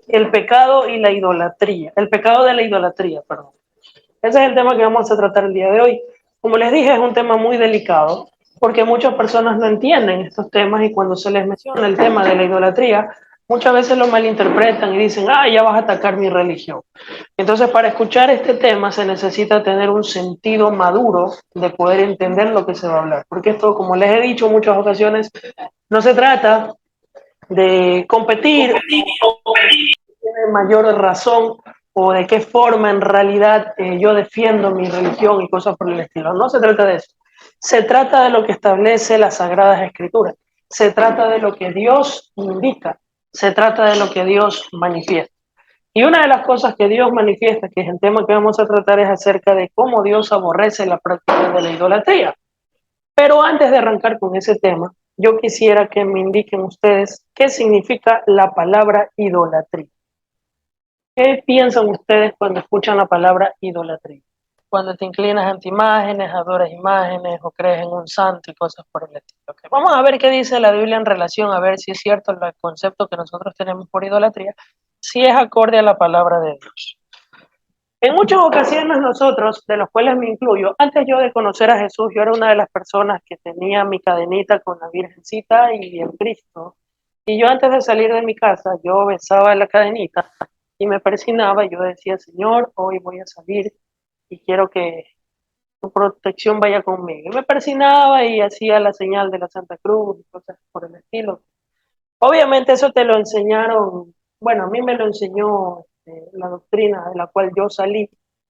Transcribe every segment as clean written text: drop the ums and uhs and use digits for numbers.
el pecado y la idolatría, el pecado de la idolatría, perdón. Ese es el tema que vamos a tratar el día de hoy. Como les dije, es un tema muy delicado porque muchas personas no entienden estos temas y cuando se les menciona el tema de la idolatría, muchas veces lo malinterpretan y dicen, ah, ya vas a atacar mi religión. Entonces, para escuchar este tema se necesita tener un sentido maduro de poder entender lo que se va a hablar. Porque esto, como les he dicho en muchas ocasiones, no se trata de competir, tiene mayor razón o de qué forma en realidad yo defiendo mi religión y cosas por el estilo. No se trata de eso. Se trata de lo que establece las Sagradas Escrituras. Se trata de lo que Dios indica. Se trata de lo que Dios manifiesta. Y una de las cosas que Dios manifiesta, que es el tema que vamos a tratar, es acerca de cómo Dios aborrece la práctica de la idolatría. Pero antes de arrancar con ese tema, yo quisiera que me indiquen ustedes qué significa la palabra idolatría. ¿Qué piensan ustedes cuando escuchan la palabra idolatría? Cuando te inclinas ante imágenes, adoras imágenes o crees en un santo y cosas por el estilo. Okay. Vamos a ver qué dice la Biblia en relación a ver si es cierto el concepto que nosotros tenemos por idolatría, si es acorde a la palabra de Dios. En muchas ocasiones nosotros, de los cuales me incluyo, antes yo de conocer a Jesús, yo era una de las personas que tenía mi cadenita con la Virgencita y el Cristo. Y yo antes de salir de mi casa, yo besaba la cadenita y me persignaba y yo decía, Señor, hoy voy a salir y quiero que tu protección vaya conmigo. Y me persignaba y hacía la señal de la Santa Cruz y cosas por el estilo. Obviamente eso te lo enseñaron, bueno, a mí me lo enseñó la doctrina de la cual yo salí,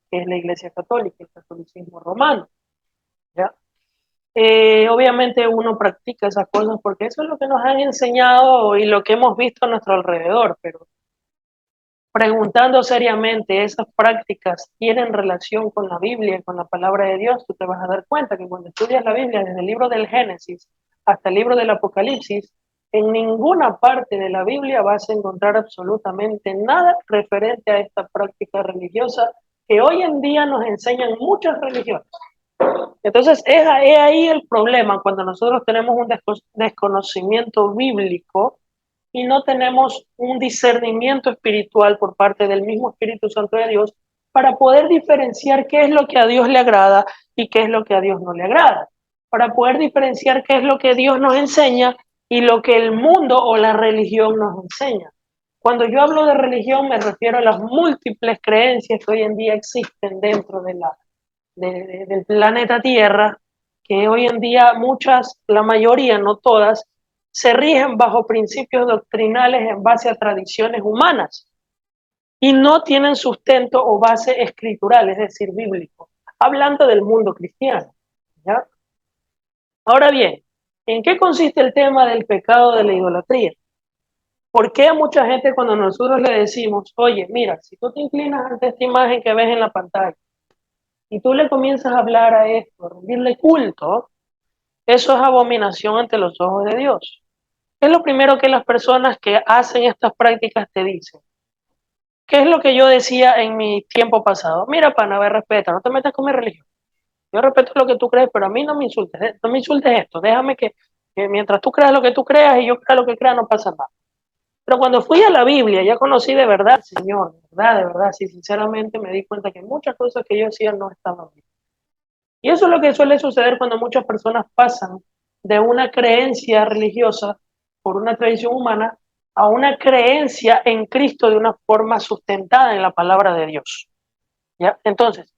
que es la Iglesia Católica, el catolicismo romano, ¿ya? Obviamente uno practica esas cosas porque eso es lo que nos han enseñado y lo que hemos visto a nuestro alrededor, pero preguntando seriamente, ¿esas prácticas tienen relación con la Biblia, con la palabra de Dios? Tú te vas a dar cuenta que cuando estudias la Biblia, desde el libro del Génesis hasta el libro del Apocalipsis, en ninguna parte de la Biblia vas a encontrar absolutamente nada referente a esta práctica religiosa que hoy en día nos enseñan muchas religiones. Entonces, es ahí el problema cuando nosotros tenemos un desconocimiento bíblico y no tenemos un discernimiento espiritual por parte del mismo Espíritu Santo de Dios para poder diferenciar qué es lo que a Dios le agrada y qué es lo que a Dios no le agrada, para poder diferenciar qué es lo que Dios nos enseña y lo que el mundo o la religión nos enseña. Cuando yo hablo de religión me refiero a las múltiples creencias que hoy en día existen dentro del planeta Tierra, que hoy en día muchas, la mayoría, no todas, se rigen bajo principios doctrinales en base a tradiciones humanas y no tienen sustento o base escritural, es decir, bíblico, hablando del mundo cristiano, ¿ya? Ahora bien, ¿en qué consiste el tema del pecado de la idolatría? ¿Por qué a mucha gente cuando nosotros le decimos, oye, mira, si tú te inclinas ante esta imagen que ves en la pantalla y tú le comienzas a hablar a esto, a rendirle culto, eso es abominación ante los ojos de Dios? Es lo primero que las personas que hacen estas prácticas te dicen. ¿Qué es lo que yo decía en mi tiempo pasado? Mira, pana, ver, respeta, no te metas con mi religión. Yo respeto lo que tú crees, pero a mí no me insultes, no me insultes esto. Déjame que mientras tú creas lo que tú creas y yo crea lo que crea, no pasa nada. Pero cuando fui a la Biblia, ya conocí de verdad, Señor, de verdad, sí, sinceramente me di cuenta que muchas cosas que yo hacía no estaban bien. Y eso es lo que suele suceder cuando muchas personas pasan de una creencia religiosa por una tradición humana a una creencia en Cristo de una forma sustentada en la palabra de Dios. ¿Ya? Entonces,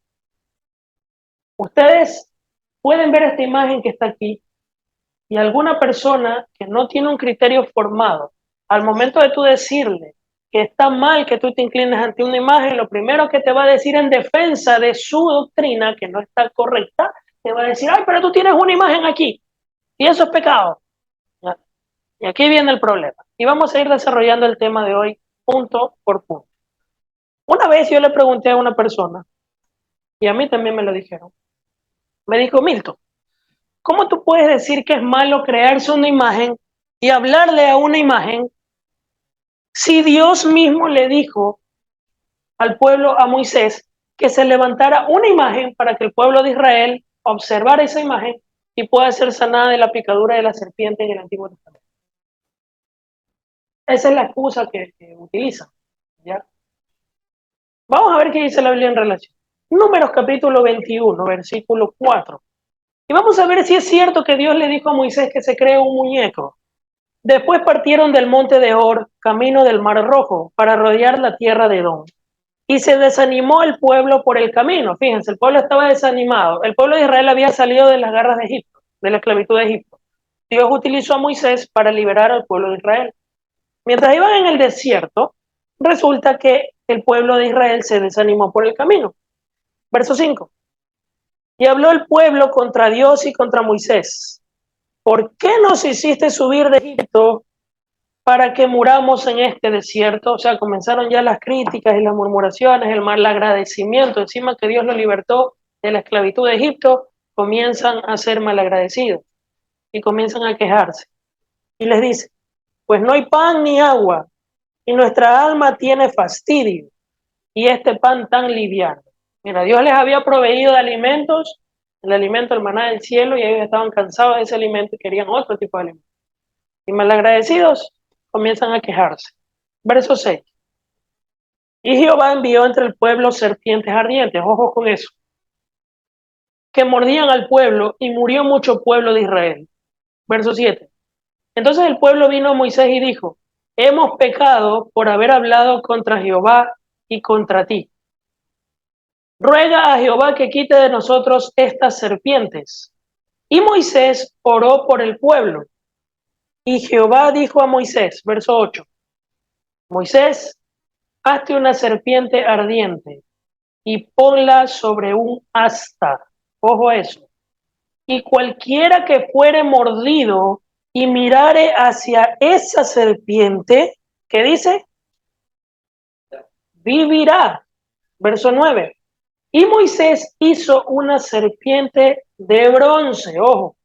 ustedes pueden ver esta imagen que está aquí y alguna persona que no tiene un criterio formado, al momento de tú decirle que está mal que tú te inclines ante una imagen, lo primero que te va a decir en defensa de su doctrina, que no está correcta, te va a decir, ay, pero tú tienes una imagen aquí y eso es pecado. ¿Ya? Y aquí viene el problema. Y vamos a ir desarrollando el tema de hoy punto por punto. Una vez yo le pregunté a una persona, y a mí también me lo dijeron, me dijo, Milton, ¿cómo tú puedes decir que es malo crearse una imagen y hablarle a una imagen si Dios mismo le dijo al pueblo, a Moisés, que se levantara una imagen para que el pueblo de Israel observara esa imagen y pueda ser sanada de la picadura de la serpiente en el Antiguo Testamento? Esa es la excusa que utilizan, ¿Ya? Vamos a ver qué dice la Biblia en relación. Números capítulo 21, versículo 4. Y vamos a ver si es cierto que Dios le dijo a Moisés que se cree un muñeco. Después partieron del monte de Hor, camino del Mar Rojo, para rodear la tierra de Edom. Y se desanimó el pueblo por el camino. Fíjense, el pueblo estaba desanimado. El pueblo de Israel había salido de las garras de Egipto, de la esclavitud de Egipto. Dios utilizó a Moisés para liberar al pueblo de Israel. Mientras iban en el desierto, resulta que el pueblo de Israel se desanimó por el camino. Verso 5. Y habló el pueblo contra Dios y contra Moisés. ¿Por qué nos hiciste subir de Egipto para que muramos en este desierto? O sea, comenzaron ya las críticas y las murmuraciones, el mal agradecimiento, encima que Dios lo libertó de la esclavitud de Egipto, comienzan a ser malagradecidos y comienzan a quejarse. Y les dice, pues no hay pan ni agua, y nuestra alma tiene fastidio, y este pan tan liviano. Mira, Dios les había proveído de alimentos, el alimento, el maná del cielo, y ellos estaban cansados de ese alimento y querían otro tipo de alimento. Y malagradecidos comienzan a quejarse. Verso 6. Y Jehová envió entre el pueblo serpientes ardientes, ojo con eso, que mordían al pueblo y murió mucho pueblo de Israel. Verso 7. Entonces el pueblo vino a Moisés y dijo, hemos pecado por haber hablado contra Jehová y contra ti. Ruega a Jehová que quite de nosotros estas serpientes. Y Moisés oró por el pueblo. Y Jehová dijo a Moisés, verso 8, Moisés, hazte una serpiente ardiente y ponla sobre un asta. Ojo a eso. Y cualquiera que fuere mordido y mirare hacia esa serpiente, ¿qué dice? Vivirá. Verso 9. Y Moisés hizo una serpiente de bronce, ojo,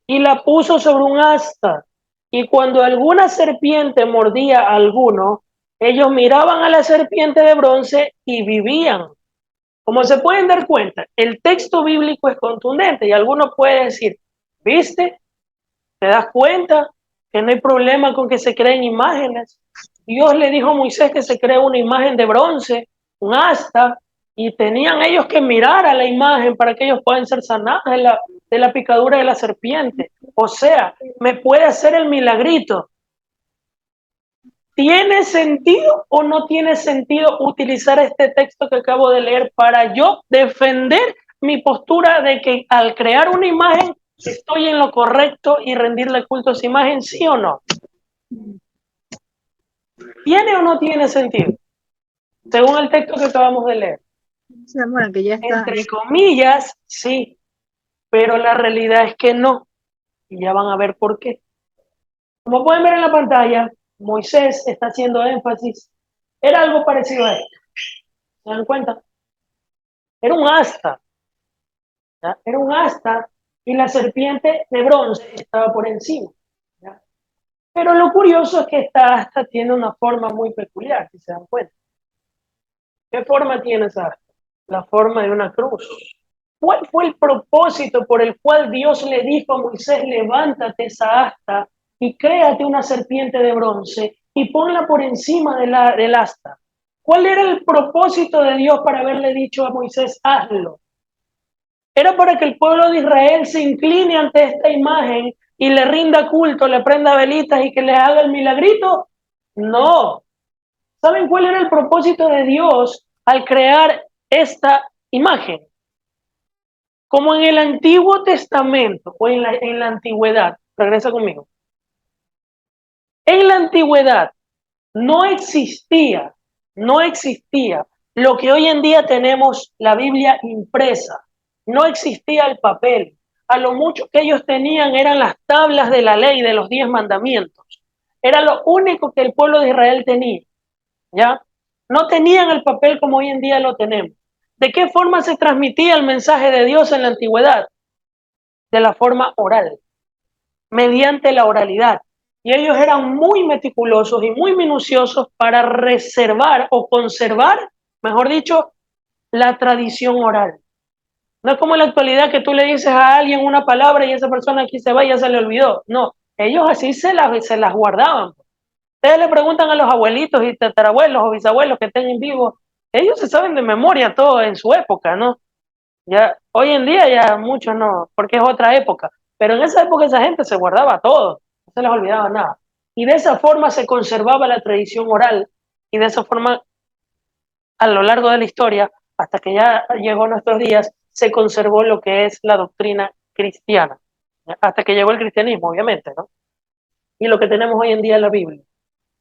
y la puso sobre un asta. Y cuando alguna serpiente mordía a alguno, ellos miraban a la serpiente de bronce y vivían. Como se pueden dar cuenta, el texto bíblico es contundente y alguno puede decir, ¿viste? ¿Te das cuenta que no hay problema con que se creen imágenes? Dios le dijo a Moisés que se cree una imagen de bronce, un asta, y tenían ellos que mirar a la imagen para que ellos puedan ser sanados de la picadura de la serpiente. O sea, me puede hacer el milagrito. ¿Tiene sentido o no tiene sentido utilizar este texto que acabo de leer para yo defender mi postura de que al crear una imagen estoy en lo correcto y rendirle culto a esa imagen, sí o no? ¿Tiene o no tiene sentido? Según el texto que acabamos de leer. Se demoran, que ya está. Entre comillas, sí, pero la realidad es que no. Y ya van a ver por qué. Como pueden ver en la pantalla, Moisés está haciendo énfasis. Era algo parecido a esto. ¿Se dan cuenta? Era un asta. ¿Ya? Era un asta y la serpiente de bronce estaba por encima. ¿Ya? Pero lo curioso es que esta asta tiene una forma muy peculiar, si se dan cuenta. ¿Qué forma tiene esa asta? La forma de una cruz. ¿Cuál fue el propósito por el cual Dios le dijo a Moisés, levántate esa asta y créate una serpiente de bronce y ponla por encima del asta? ¿Cuál era el propósito de Dios para haberle dicho a Moisés, hazlo? ¿Era para que el pueblo de Israel se incline ante esta imagen y le rinda culto, le prenda velitas y que le haga el milagrito? No. ¿Saben cuál era el propósito de Dios al crear esta imagen? Como en el Antiguo Testamento o en la antigüedad, regresa conmigo. En la antigüedad no existía lo que hoy en día tenemos la Biblia impresa. No existía el papel. A lo mucho que ellos tenían eran las tablas de la ley de los 10 mandamientos. Era lo único que el pueblo de Israel tenía. ¿Ya? No tenían el papel como hoy en día lo tenemos. ¿De qué forma se transmitía el mensaje de Dios en la antigüedad? De la forma oral, mediante la oralidad. Y ellos eran muy meticulosos y muy minuciosos para reservar o conservar, mejor dicho, la tradición oral. No es como en la actualidad que tú le dices a alguien una palabra y esa persona aquí se va y ya se le olvidó. No, ellos así se las guardaban. Ustedes le preguntan a los abuelitos y tatarabuelos o bisabuelos que estén en vivo, ellos se saben de memoria todo en su época, ¿no? Ya, hoy en día ya muchos no, porque es otra época, pero en esa época esa gente se guardaba todo, no se les olvidaba nada. Y de esa forma se conservaba la tradición oral, y de esa forma a lo largo de la historia, hasta que ya llegó a nuestros días, se conservó lo que es la doctrina cristiana, hasta que llegó el cristianismo, obviamente, ¿no? Y lo que tenemos hoy en día es la Biblia.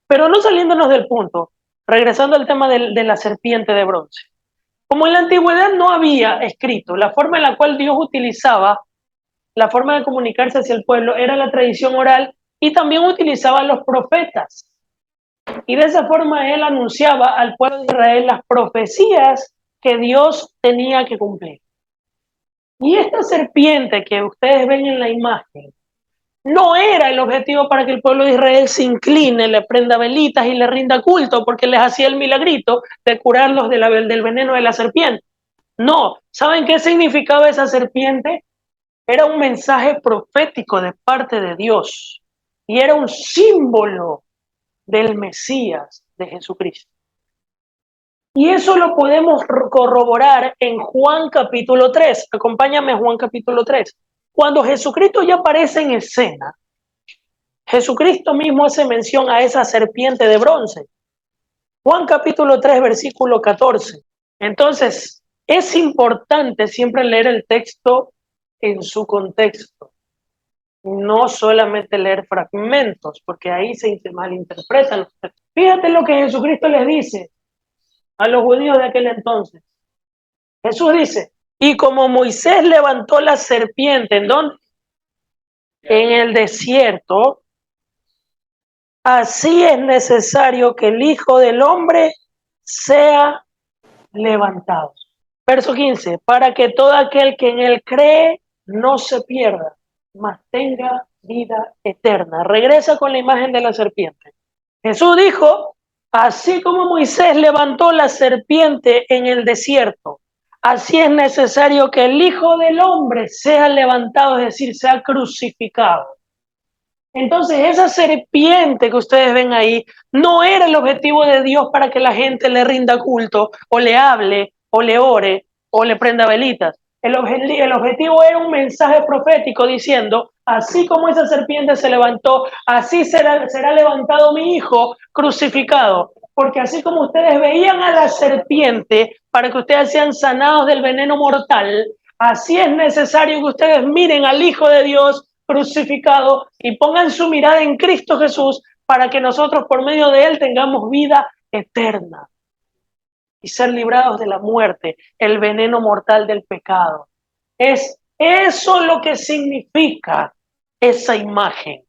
Pero no saliéndonos del punto, regresando al tema de la serpiente de bronce. Como en la antigüedad no había escrito, la forma en la cual Dios utilizaba, la forma de comunicarse hacia el pueblo era la tradición oral y también utilizaba a los profetas. Y de esa forma él anunciaba al pueblo de Israel las profecías que Dios tenía que cumplir. Y esta serpiente que ustedes ven en la imagen no era el objetivo para que el pueblo de Israel se incline, le prenda velitas y le rinda culto porque les hacía el milagrito de curarlos del veneno de la serpiente. No, ¿saben qué significaba esa serpiente? Era un mensaje profético de parte de Dios y era un símbolo del Mesías, de Jesucristo. Y eso lo podemos corroborar en Juan capítulo 3. Acompáñame a Juan capítulo 3. Cuando Jesucristo ya aparece en escena, Jesucristo mismo hace mención a esa serpiente de bronce. Juan capítulo 3, versículo 14. Entonces, es importante siempre leer el texto en su contexto, no solamente leer fragmentos, porque ahí se malinterpretan los textos. Fíjate lo que Jesucristo les dice a los judíos de aquel entonces. Jesús dice, y como Moisés levantó la serpiente, ¿en dónde? En el desierto, así es necesario que el Hijo del Hombre sea levantado. Verso 15, para que todo aquel que en él cree no se pierda, mas tenga vida eterna. Regresa con la imagen de la serpiente. Jesús dijo, así como Moisés levantó la serpiente en el desierto, así es necesario que el Hijo del Hombre sea levantado, es decir, sea crucificado. Entonces, esa serpiente que ustedes ven ahí no era el objetivo de Dios para que la gente le rinda culto, o le hable, o le ore, o le prenda velitas. El objetivo era un mensaje profético diciendo, así como esa serpiente se levantó, así será levantado mi hijo crucificado. Porque así como ustedes veían a la serpiente para que ustedes sean sanados del veneno mortal, así es necesario que ustedes miren al Hijo de Dios crucificado y pongan su mirada en Cristo Jesús para que nosotros por medio de él tengamos vida eterna y ser librados de la muerte, el veneno mortal del pecado. Es eso lo que significa esa imagen.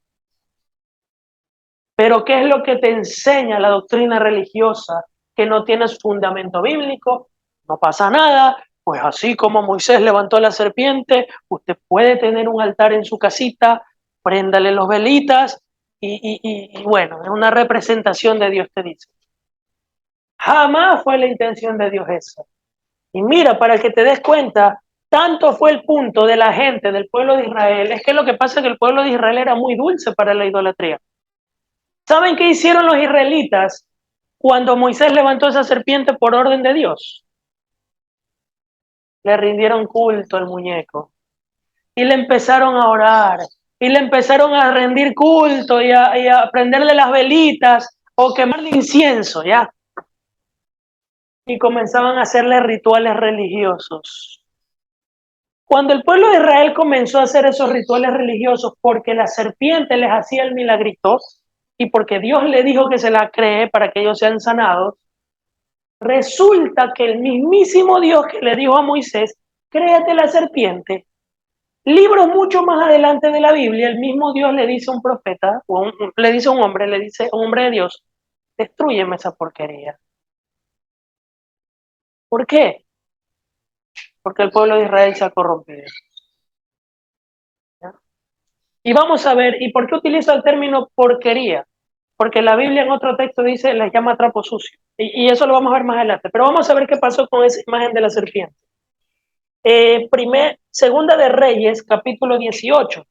Pero ¿qué es lo que te enseña la doctrina religiosa que no tienes fundamento bíblico? No pasa nada, pues así como Moisés levantó la serpiente, usted puede tener un altar en su casita, préndale los velitas y bueno, es una representación de Dios, te dice. Jamás fue la intención de Dios esa. Y mira, para que te des cuenta, tanto fue el punto de la gente del pueblo de Israel, es que lo que pasa es que el pueblo de Israel era muy dulce para la idolatría. ¿Saben qué hicieron los israelitas cuando Moisés levantó esa serpiente por orden de Dios? Le rindieron culto al muñeco y le empezaron a orar y le empezaron a rendir culto y a prenderle las velitas o quemarle incienso, ¿ya? Y comenzaban a hacerle rituales religiosos. Cuando el pueblo de Israel comenzó a hacer esos rituales religiosos porque la serpiente les hacía el milagrito y porque Dios le dijo que se la cree para que ellos sean sanados, resulta que el mismísimo Dios que le dijo a Moisés, créate la serpiente, libros mucho más adelante de la Biblia, el mismo Dios le dice a un profeta, le dice a un hombre, le dice a un hombre de Dios, destrúyeme esa porquería. ¿Por qué? Porque el pueblo de Israel se ha corrompido. ¿Ya? Y vamos a ver, ¿y por qué utiliza el término porquería? Porque la Biblia en otro texto dice, les llama trapo sucio. Y eso lo vamos a ver más adelante. Pero vamos a ver qué pasó con esa imagen de la serpiente. Segunda de Reyes, capítulo 18,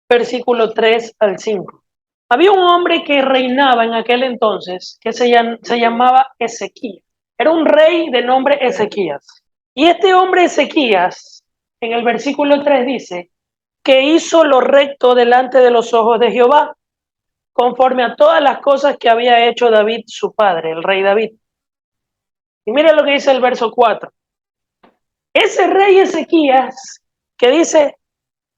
versículo 3 al 5. Había un hombre que reinaba en aquel entonces que se llamaba Ezequías. Era un rey de nombre Ezequías. Y este hombre Ezequías, en el versículo 3 dice, que hizo lo recto delante de los ojos de Jehová, conforme a todas las cosas que había hecho David su padre, el rey David. Y mira lo que dice el verso 4. Ese rey Ezequías, que dice,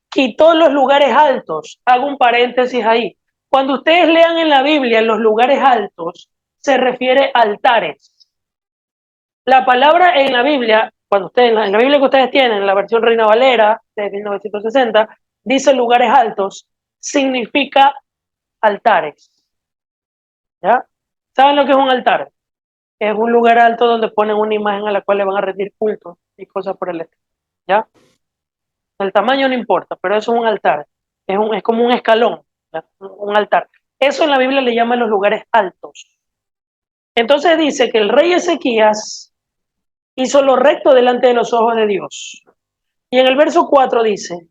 quitó los lugares altos. Hago un paréntesis ahí. Cuando ustedes lean en la Biblia los lugares altos, se refiere a altares. La palabra en la Biblia, cuando ustedes, en la Biblia que ustedes tienen, la versión Reina Valera de 1960, dice lugares altos, significa altares. ¿Ya? ¿Saben lo que es un altar? Es un lugar alto donde ponen una imagen a la cual le van a rendir culto y cosas por el estilo. ¿Ya? El tamaño no importa, pero eso es un altar. Es como un escalón, ¿ya? Un altar. Eso en la Biblia le llaman los lugares altos. Entonces dice que el rey Ezequías hizo lo recto delante de los ojos de Dios. Y en el verso 4 dice,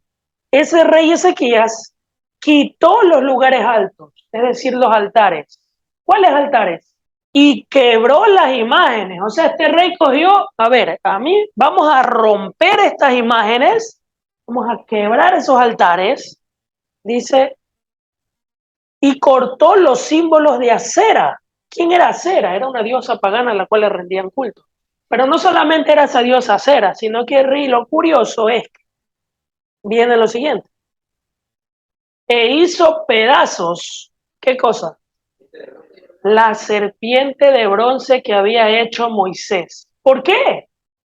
ese rey Ezequías quitó los lugares altos, es decir, los altares. ¿Cuáles altares? Y quebró las imágenes. O sea, este rey cogió, a ver, a mí vamos a romper estas imágenes, vamos a quebrar esos altares, dice, y cortó los símbolos de Acera. ¿Quién era Acera? Era una diosa pagana a la cual le rendían culto. Pero no solamente era esa diosa Acera, sino que lo curioso es que viene lo siguiente. E hizo pedazos, ¿qué cosa? La serpiente de bronce que había hecho Moisés. ¿Por qué?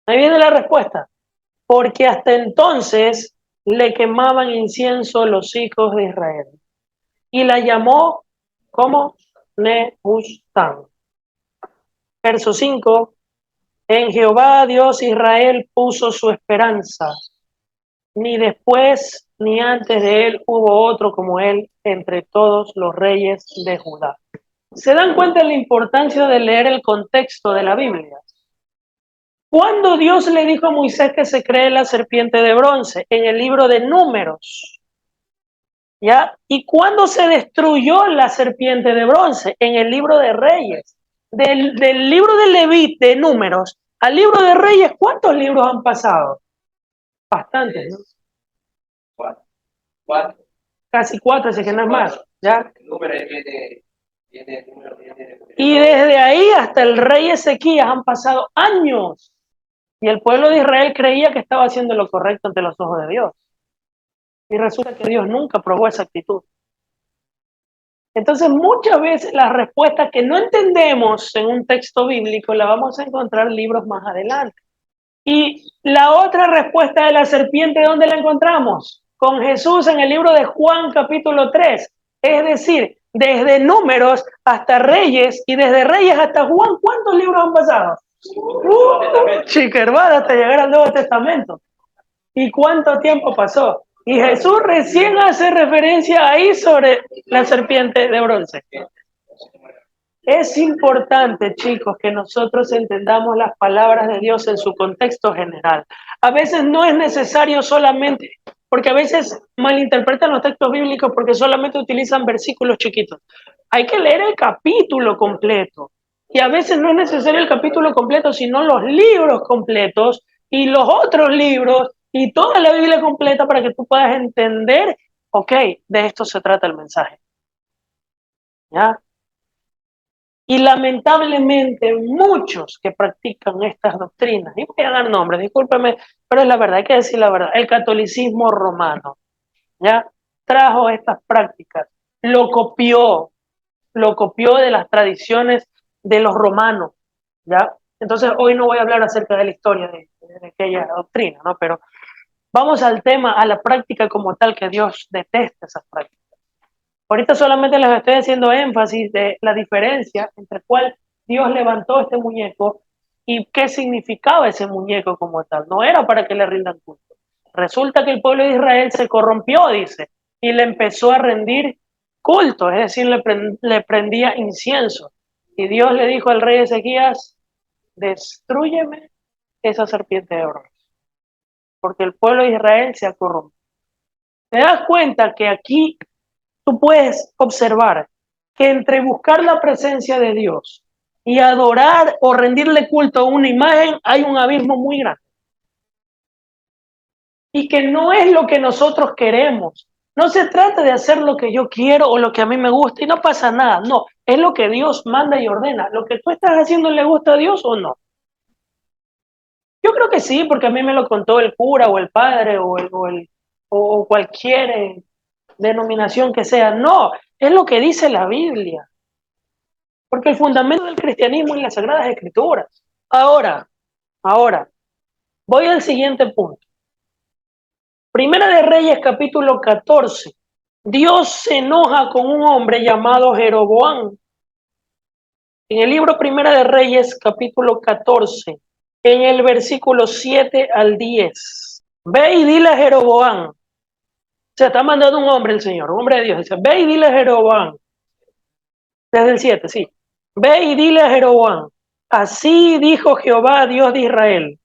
Ahí viene la respuesta. Porque hasta entonces le quemaban incienso los hijos de Israel. Y la llamó como Nehushtan. Verso 5. En Jehová Dios Israel puso su esperanza. Ni después ni antes de él hubo otro como él entre todos los reyes de Judá. ¿Se dan cuenta de la importancia de leer el contexto de la Biblia? ¿Cuándo Dios le dijo a Moisés que se cree la serpiente de bronce? En el libro de Números. ¿Ya? ¿Y cuándo se destruyó la serpiente de bronce? En el libro de Reyes. Del libro de Levítico, de Números, al libro de Reyes, ¿cuántos libros han pasado? Bastantes, ¿no? Cuatro. Casi 4, así que no es más. ¿Ya? Y desde ahí hasta el rey Ezequías han pasado años. Y el pueblo de Israel creía que estaba haciendo lo correcto ante los ojos de Dios. Y resulta que Dios nunca probó esa actitud. Entonces, muchas veces las respuestas que no entendemos en un texto bíblico la vamos a encontrar en libros más adelante. Y la otra respuesta de la serpiente, ¿dónde la encontramos? Con Jesús en el libro de Juan capítulo 3. Es decir, desde Números hasta Reyes y desde Reyes hasta Juan, ¿cuántos libros han pasado? Chica hermana, hasta llegar al Nuevo Testamento. ¿Y cuánto tiempo pasó? Y Jesús recién hace referencia ahí sobre la serpiente de bronce. Es importante, chicos, que nosotros entendamos las palabras de Dios en su contexto general. A veces no es necesario solamente, porque a veces malinterpretan los textos bíblicos porque solamente utilizan versículos chiquitos. Hay que leer el capítulo completo. Y a veces no es necesario el capítulo completo, sino los libros completos y los otros libros y toda la Biblia completa para que tú puedas entender, ok, de esto se trata el mensaje. ¿Ya? Y lamentablemente muchos que practican estas doctrinas, y voy a dar nombres, discúlpeme, pero es la verdad, hay que decir la verdad, el catolicismo romano, ¿ya? Trajo estas prácticas, lo copió de las tradiciones de los romanos, ¿ya? Entonces hoy no voy a hablar acerca de la historia de aquella doctrina, ¿no? Pero vamos al tema, a la práctica como tal, que Dios detesta esas prácticas. Ahorita solamente les estoy haciendo énfasis de la diferencia entre cuál Dios levantó este muñeco y qué significaba ese muñeco como tal. No era para que le rindan culto. Resulta que el pueblo de Israel se corrompió, dice, y le empezó a rendir culto, es decir, le prendía incienso. Y Dios le dijo al rey Ezequías, destrúyeme esa serpiente de bronce, porque el pueblo de Israel se ha corrompido. ¿Te das cuenta que aquí tú puedes observar que entre buscar la presencia de Dios y adorar o rendirle culto a una imagen hay un abismo muy grande. Y que no es lo que nosotros queremos. No se trata de hacer lo que yo quiero o lo que a mí me gusta y no pasa nada. No, es lo que Dios manda y ordena. ¿Lo que tú estás haciendo le gusta a Dios o no? Yo creo que sí, porque a mí me lo contó el cura o el padre o cualquier denominación que sea. No, es lo que dice la Biblia. Porque el fundamento del cristianismo es las Sagradas Escrituras. Ahora, voy al siguiente punto. Primera de Reyes, capítulo 14. Dios se enoja con un hombre llamado Jeroboam. En el libro Primera de Reyes, capítulo 14, en el versículo 7 al 10. Ve y dile a Jeroboam. Se está mandando un hombre el Señor, un hombre de Dios. Dice, ve y dile a Jeroboam. Desde el 7, sí. Ve y dile a Jeroboam. Así dijo Jehová, Dios de Israel.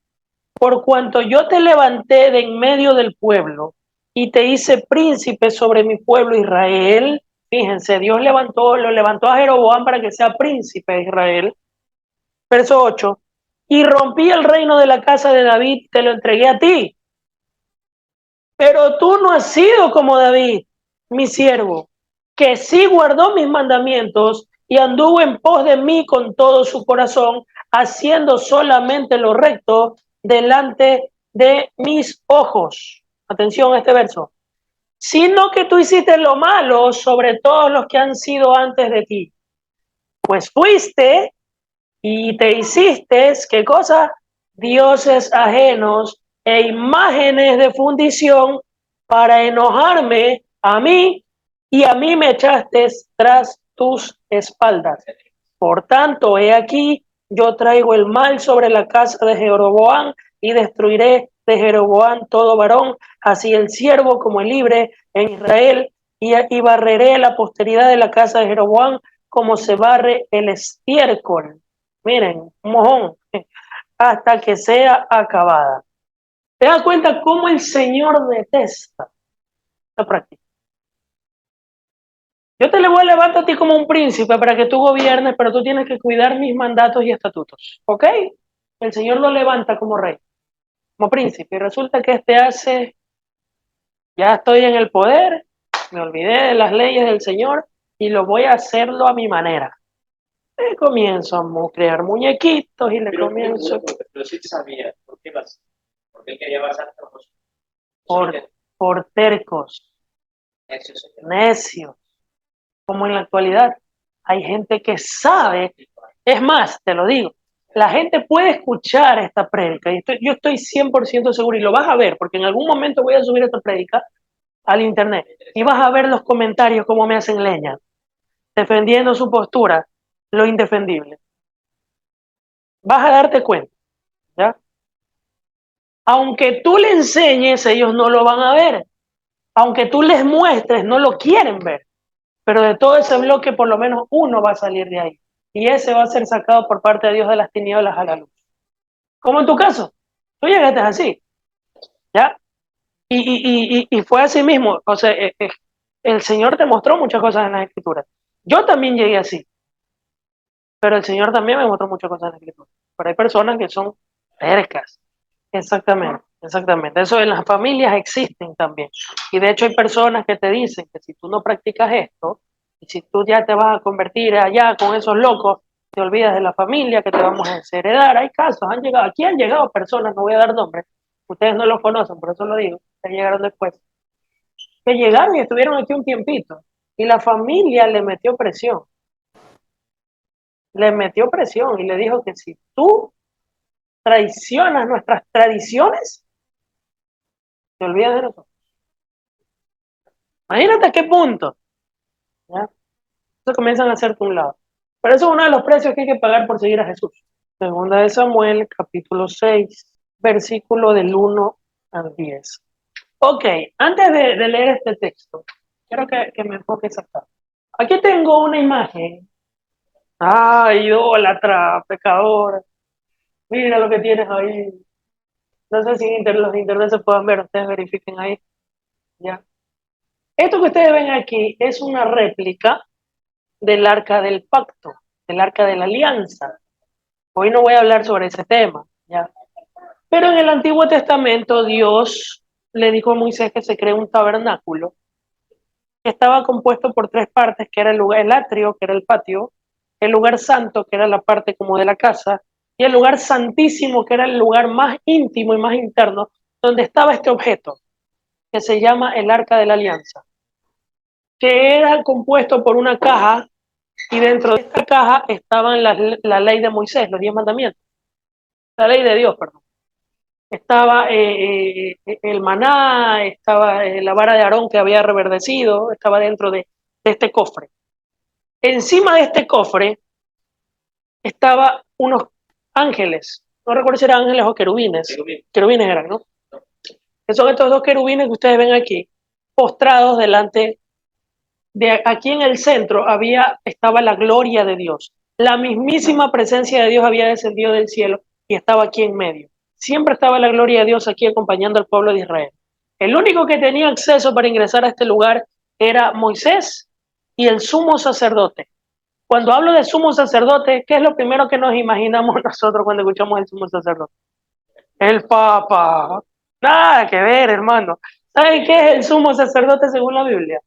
Por cuanto yo te levanté de en medio del pueblo y te hice príncipe sobre mi pueblo Israel. Fíjense, Dios lo levantó a Jeroboam para que sea príncipe de Israel. Verso 8. Y rompí el reino de la casa de David, te lo entregué a ti. Pero tú no has sido como David, mi siervo, que sí guardó mis mandamientos y anduvo en pos de mí con todo su corazón, haciendo solamente lo recto delante de mis ojos. Atención a este verso. Sino que tú hiciste lo malo sobre todos los que han sido antes de ti. Pues fuiste y te hiciste, ¿qué cosa? Dioses ajenos e imágenes de fundición para enojarme a mí, y a mí me echaste tras tus espaldas. Por tanto, he aquí, yo traigo el mal sobre la casa de Jeroboam y destruiré de Jeroboam todo varón, así el siervo como el libre en Israel, y barreré la posteridad de la casa de Jeroboam como se barre el estiércol. Miren, un mojón, hasta que sea acabada. ¿Te das cuenta cómo el Señor detesta la práctica? Yo te le voy a levantar a ti como un príncipe para que tú gobiernes, pero tú tienes que cuidar mis mandatos y estatutos. ¿Ok? El Señor lo levanta como rey, como príncipe, y resulta que este hace, ya estoy en el poder, me olvidé de las leyes del Señor y lo voy a hacerlo a mi manera. Le comienzo a crear muñequitos y le comienzo... Pero sí sabía, ¿por qué vas? Porque él quería basar por tercos, necios, como en la actualidad. Hay gente que sabe, es más, te lo digo, la gente puede escuchar esta prédica, y yo estoy 100% seguro, y lo vas a ver, porque en algún momento voy a subir esta prédica al internet, y vas a ver los comentarios cómo me hacen leña, defendiendo su postura, lo indefendible. Vas a darte cuenta, ¿ya? Aunque tú le enseñes, ellos no lo van a ver. Aunque tú les muestres, no lo quieren ver. Pero de todo ese bloque, por lo menos uno va a salir de ahí. Y ese va a ser sacado por parte de Dios de las tinieblas a la luz. Como en tu caso, tú llegaste así, ¿ya? Y fue así mismo. O sea, el Señor te mostró muchas cosas en las Escrituras. Yo también llegué así, pero el Señor también me mostró muchas cosas en las Escrituras. Pero hay personas que son tercas. Exactamente, exactamente. Eso en las familias existen también. Y de hecho hay personas que te dicen que si tú no practicas esto, y si tú ya te vas a convertir allá con esos locos, te olvidas de la familia que te vamos a desheredar. Hay casos, aquí han llegado personas, no voy a dar nombres, ustedes no los conocen, por eso lo digo, que llegaron después, que llegaron y estuvieron aquí un tiempito, y la familia le metió presión y le dijo que si tú traicionas nuestras tradiciones, te olvidas de nosotros. Imagínate a qué punto, ¿ya? Entonces comienzan a hacerte un lado. Pero eso es uno de los precios que hay que pagar por seguir a Jesús. Segunda de Samuel, capítulo 6, versículo del 1 al 10. Ok, antes de leer este texto, quiero que me enfoques acá. Aquí tengo una imagen. Ay, idólatra, pecador. Mira lo que tienes ahí. No sé si los de internet se puedan ver, ustedes verifiquen ahí. Ya. Esto que ustedes ven aquí es una réplica del arca del pacto, del arca de la alianza. Hoy no voy a hablar sobre ese tema, ¿ya? Pero en el Antiguo Testamento Dios le dijo a Moisés que se cree un tabernáculo que estaba compuesto por tres partes, que era el lugar, el atrio, que era el patio, el lugar santo, que era la parte como de la casa, y el lugar santísimo, que era el lugar más íntimo y más interno, donde estaba este objeto, que se llama el Arca de la Alianza, que era compuesto por una caja, y dentro de esta caja estaban la ley de Moisés, los 10 mandamientos, la ley de Dios, perdón. Estaba el maná, estaba la vara de Aarón que había reverdecido, estaba dentro de este cofre. Encima de este cofre estaba unos ángeles, no recuerdo si eran ángeles o querubines, querubines eran, ¿no? Que son estos dos querubines que ustedes ven aquí, postrados delante de aquí en el centro estaba la gloria de Dios. La mismísima presencia de Dios había descendido del cielo y estaba aquí en medio. Siempre estaba la gloria de Dios aquí acompañando al pueblo de Israel. El único que tenía acceso para ingresar a este lugar era Moisés y el sumo sacerdote. Cuando hablo de sumo sacerdote, ¿qué es lo primero que nos imaginamos nosotros cuando escuchamos el sumo sacerdote? El Papa. Nada que ver, hermano. ¿Saben qué es el sumo sacerdote según la Biblia?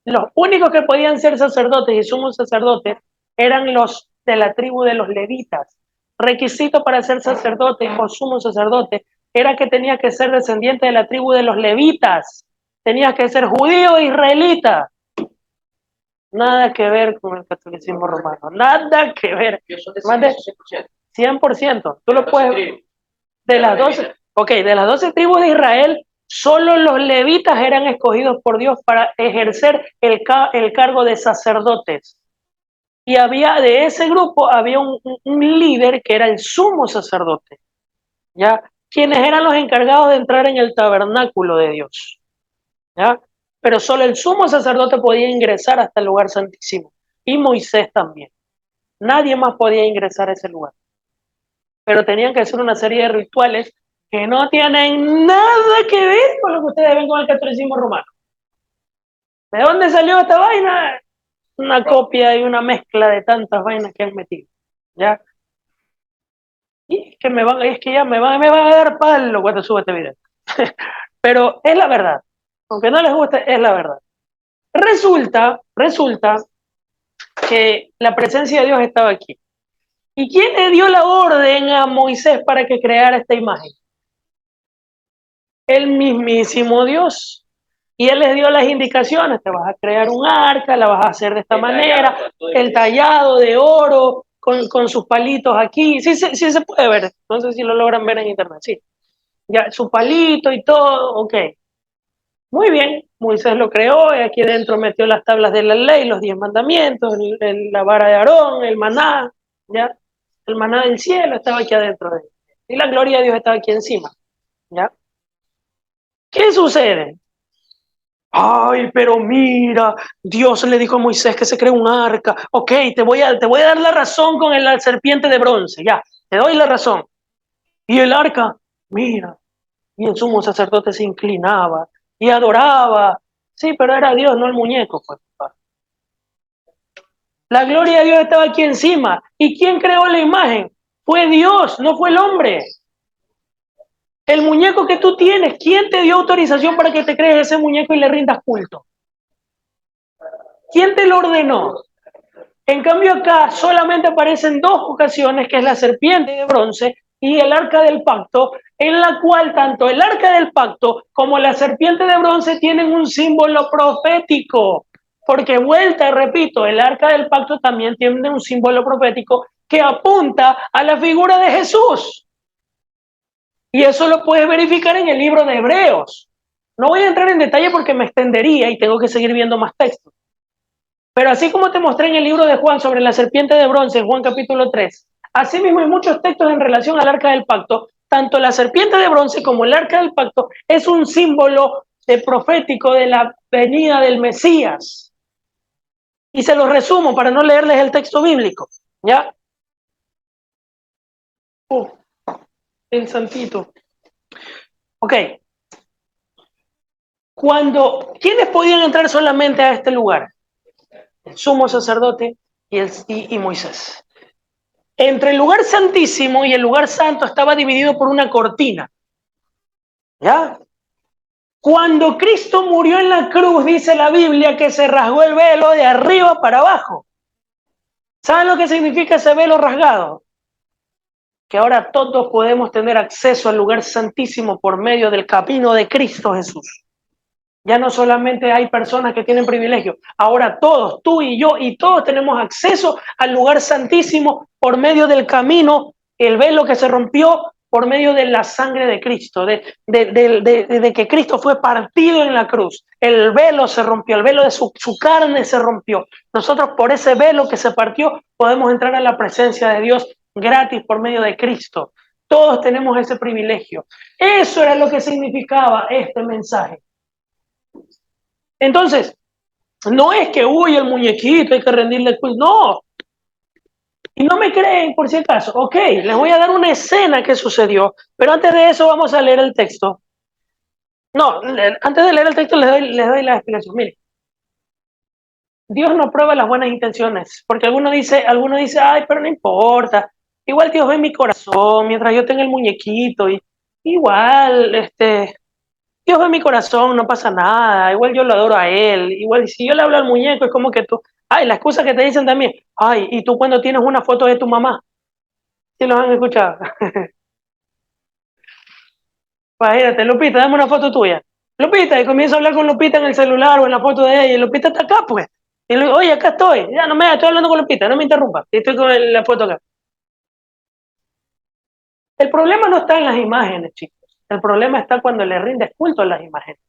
Los únicos que podían ser sacerdotes y sumos sacerdotes eran los de la tribu de los levitas. Requisito para ser sacerdote o sumo sacerdote era que tenía que ser descendiente de la tribu de los levitas. Tenía que ser judío e israelita. Nada que ver con el catolicismo romano. Nada que ver. Más de 100%. Tú lo puedes... De las 12, de las 12 tribus de Israel, solo los levitas eran escogidos por Dios para ejercer el cargo de sacerdotes. Y de ese grupo había un líder que era el sumo sacerdote, ¿ya? Quienes eran los encargados de entrar en el tabernáculo de Dios, ¿ya? Pero solo el sumo sacerdote podía ingresar hasta el lugar santísimo. Y Moisés también. Nadie más podía ingresar a ese lugar. Pero tenían que hacer una serie de rituales que no tienen nada que ver con lo que ustedes ven con el catolicismo romano. ¿De dónde salió esta vaina? Una copia y una mezcla de tantas vainas que han metido, ¿ya? Y es que ya me van a dar palo cuando suba este video. Pero es la verdad. Aunque no les guste, es la verdad. Resulta que la presencia de Dios estaba aquí. ¿Y quién le dio la orden a Moisés para que creara esta imagen? El mismísimo Dios. Y él les dio las indicaciones: te vas a crear un arca, la vas a hacer de esta manera, el tallado de oro, con sus palitos aquí. Sí se puede ver, no sé si lo logran ver en internet, sí. Ya, su palito y todo, ok. Muy bien, Moisés lo creó, y aquí dentro metió las tablas de la ley, los 10 mandamientos, la vara de Aarón, el maná, ya. El maná del cielo estaba aquí adentro de él. Y la gloria de Dios estaba aquí encima, ya. ¿Qué sucede? Ay, pero mira, Dios le dijo a Moisés que se cree un arca. Ok, te voy a dar la razón con la serpiente de bronce, ya, te doy la razón. Y el arca, mira, y el sumo sacerdote se inclinaba y adoraba. Sí, pero era Dios, no el muñeco, pues. La gloria de Dios estaba aquí encima. ¿Y quién creó la imagen? Fue Dios, no fue el hombre. El muñeco que tú tienes, ¿quién te dio autorización para que te crees ese muñeco y le rindas culto? ¿Quién te lo ordenó? En cambio acá solamente aparecen dos ocasiones, que es la serpiente de bronce y el arca del pacto, en la cual tanto el arca del pacto como la serpiente de bronce tienen un símbolo profético. Porque vuelta, repito, el arca del pacto también tiene un símbolo profético que apunta a la figura de Jesús. Y eso lo puedes verificar en el libro de Hebreos. No voy a entrar en detalle porque me extendería y tengo que seguir viendo más textos. Pero así como te mostré en el libro de Juan sobre la serpiente de bronce, en Juan capítulo 3, asimismo hay muchos textos en relación al arca del pacto. Tanto la serpiente de bronce como el arca del pacto es un símbolo profético de la venida del Mesías. Y se los resumo para no leerles el texto bíblico, ¿ya? El santito. Ok. ¿quiénes podían entrar solamente a este lugar? El sumo sacerdote y Moisés. Entre el lugar santísimo y el lugar santo estaba dividido por una cortina. ¿Ya? Cuando Cristo murió en la cruz, dice la Biblia que se rasgó el velo de arriba para abajo. ¿Saben lo que significa ese velo rasgado? Que ahora todos podemos tener acceso al lugar santísimo por medio del camino de Cristo Jesús. Ya no solamente hay personas que tienen privilegio, ahora todos, tú y yo, y todos tenemos acceso al lugar santísimo por medio del camino, el velo que se rompió por medio de la sangre de Cristo, de que Cristo fue partido en la cruz. El velo se rompió, el velo de su carne se rompió. Nosotros por ese velo que se partió podemos entrar a la presencia de Dios gratis por medio de Cristo. Todos tenemos ese privilegio. Eso era lo que significaba este mensaje. Entonces, no es que, uy, el muñequito, hay que rendirle culto. No. Y no me creen, por si acaso. Ok, les voy a dar una escena que sucedió, pero antes de eso vamos a leer el texto. No, antes de leer el texto les doy la explicación. Mire, Dios no prueba las buenas intenciones, porque alguno dice, ay, pero no importa. Igual Dios ve mi corazón, mientras yo tenga el muñequito, y igual, Dios ve mi corazón, no pasa nada, igual yo lo adoro a Él, igual si yo le hablo al muñeco es como que tú, ay, la excusa que te dicen también, ay, y tú cuando tienes una foto de tu mamá, ¿sí los han escuchado? Imagínate, Lupita, dame una foto tuya. Lupita, y comienzo a hablar con Lupita en el celular o en la foto de ella, y Lupita está acá, pues. Y le digo, oye, acá estoy, ya no me estoy hablando con Lupita, no me interrumpa, estoy con la foto acá. El problema no está en las imágenes, chicos, el problema está cuando le rindes culto a las imágenes.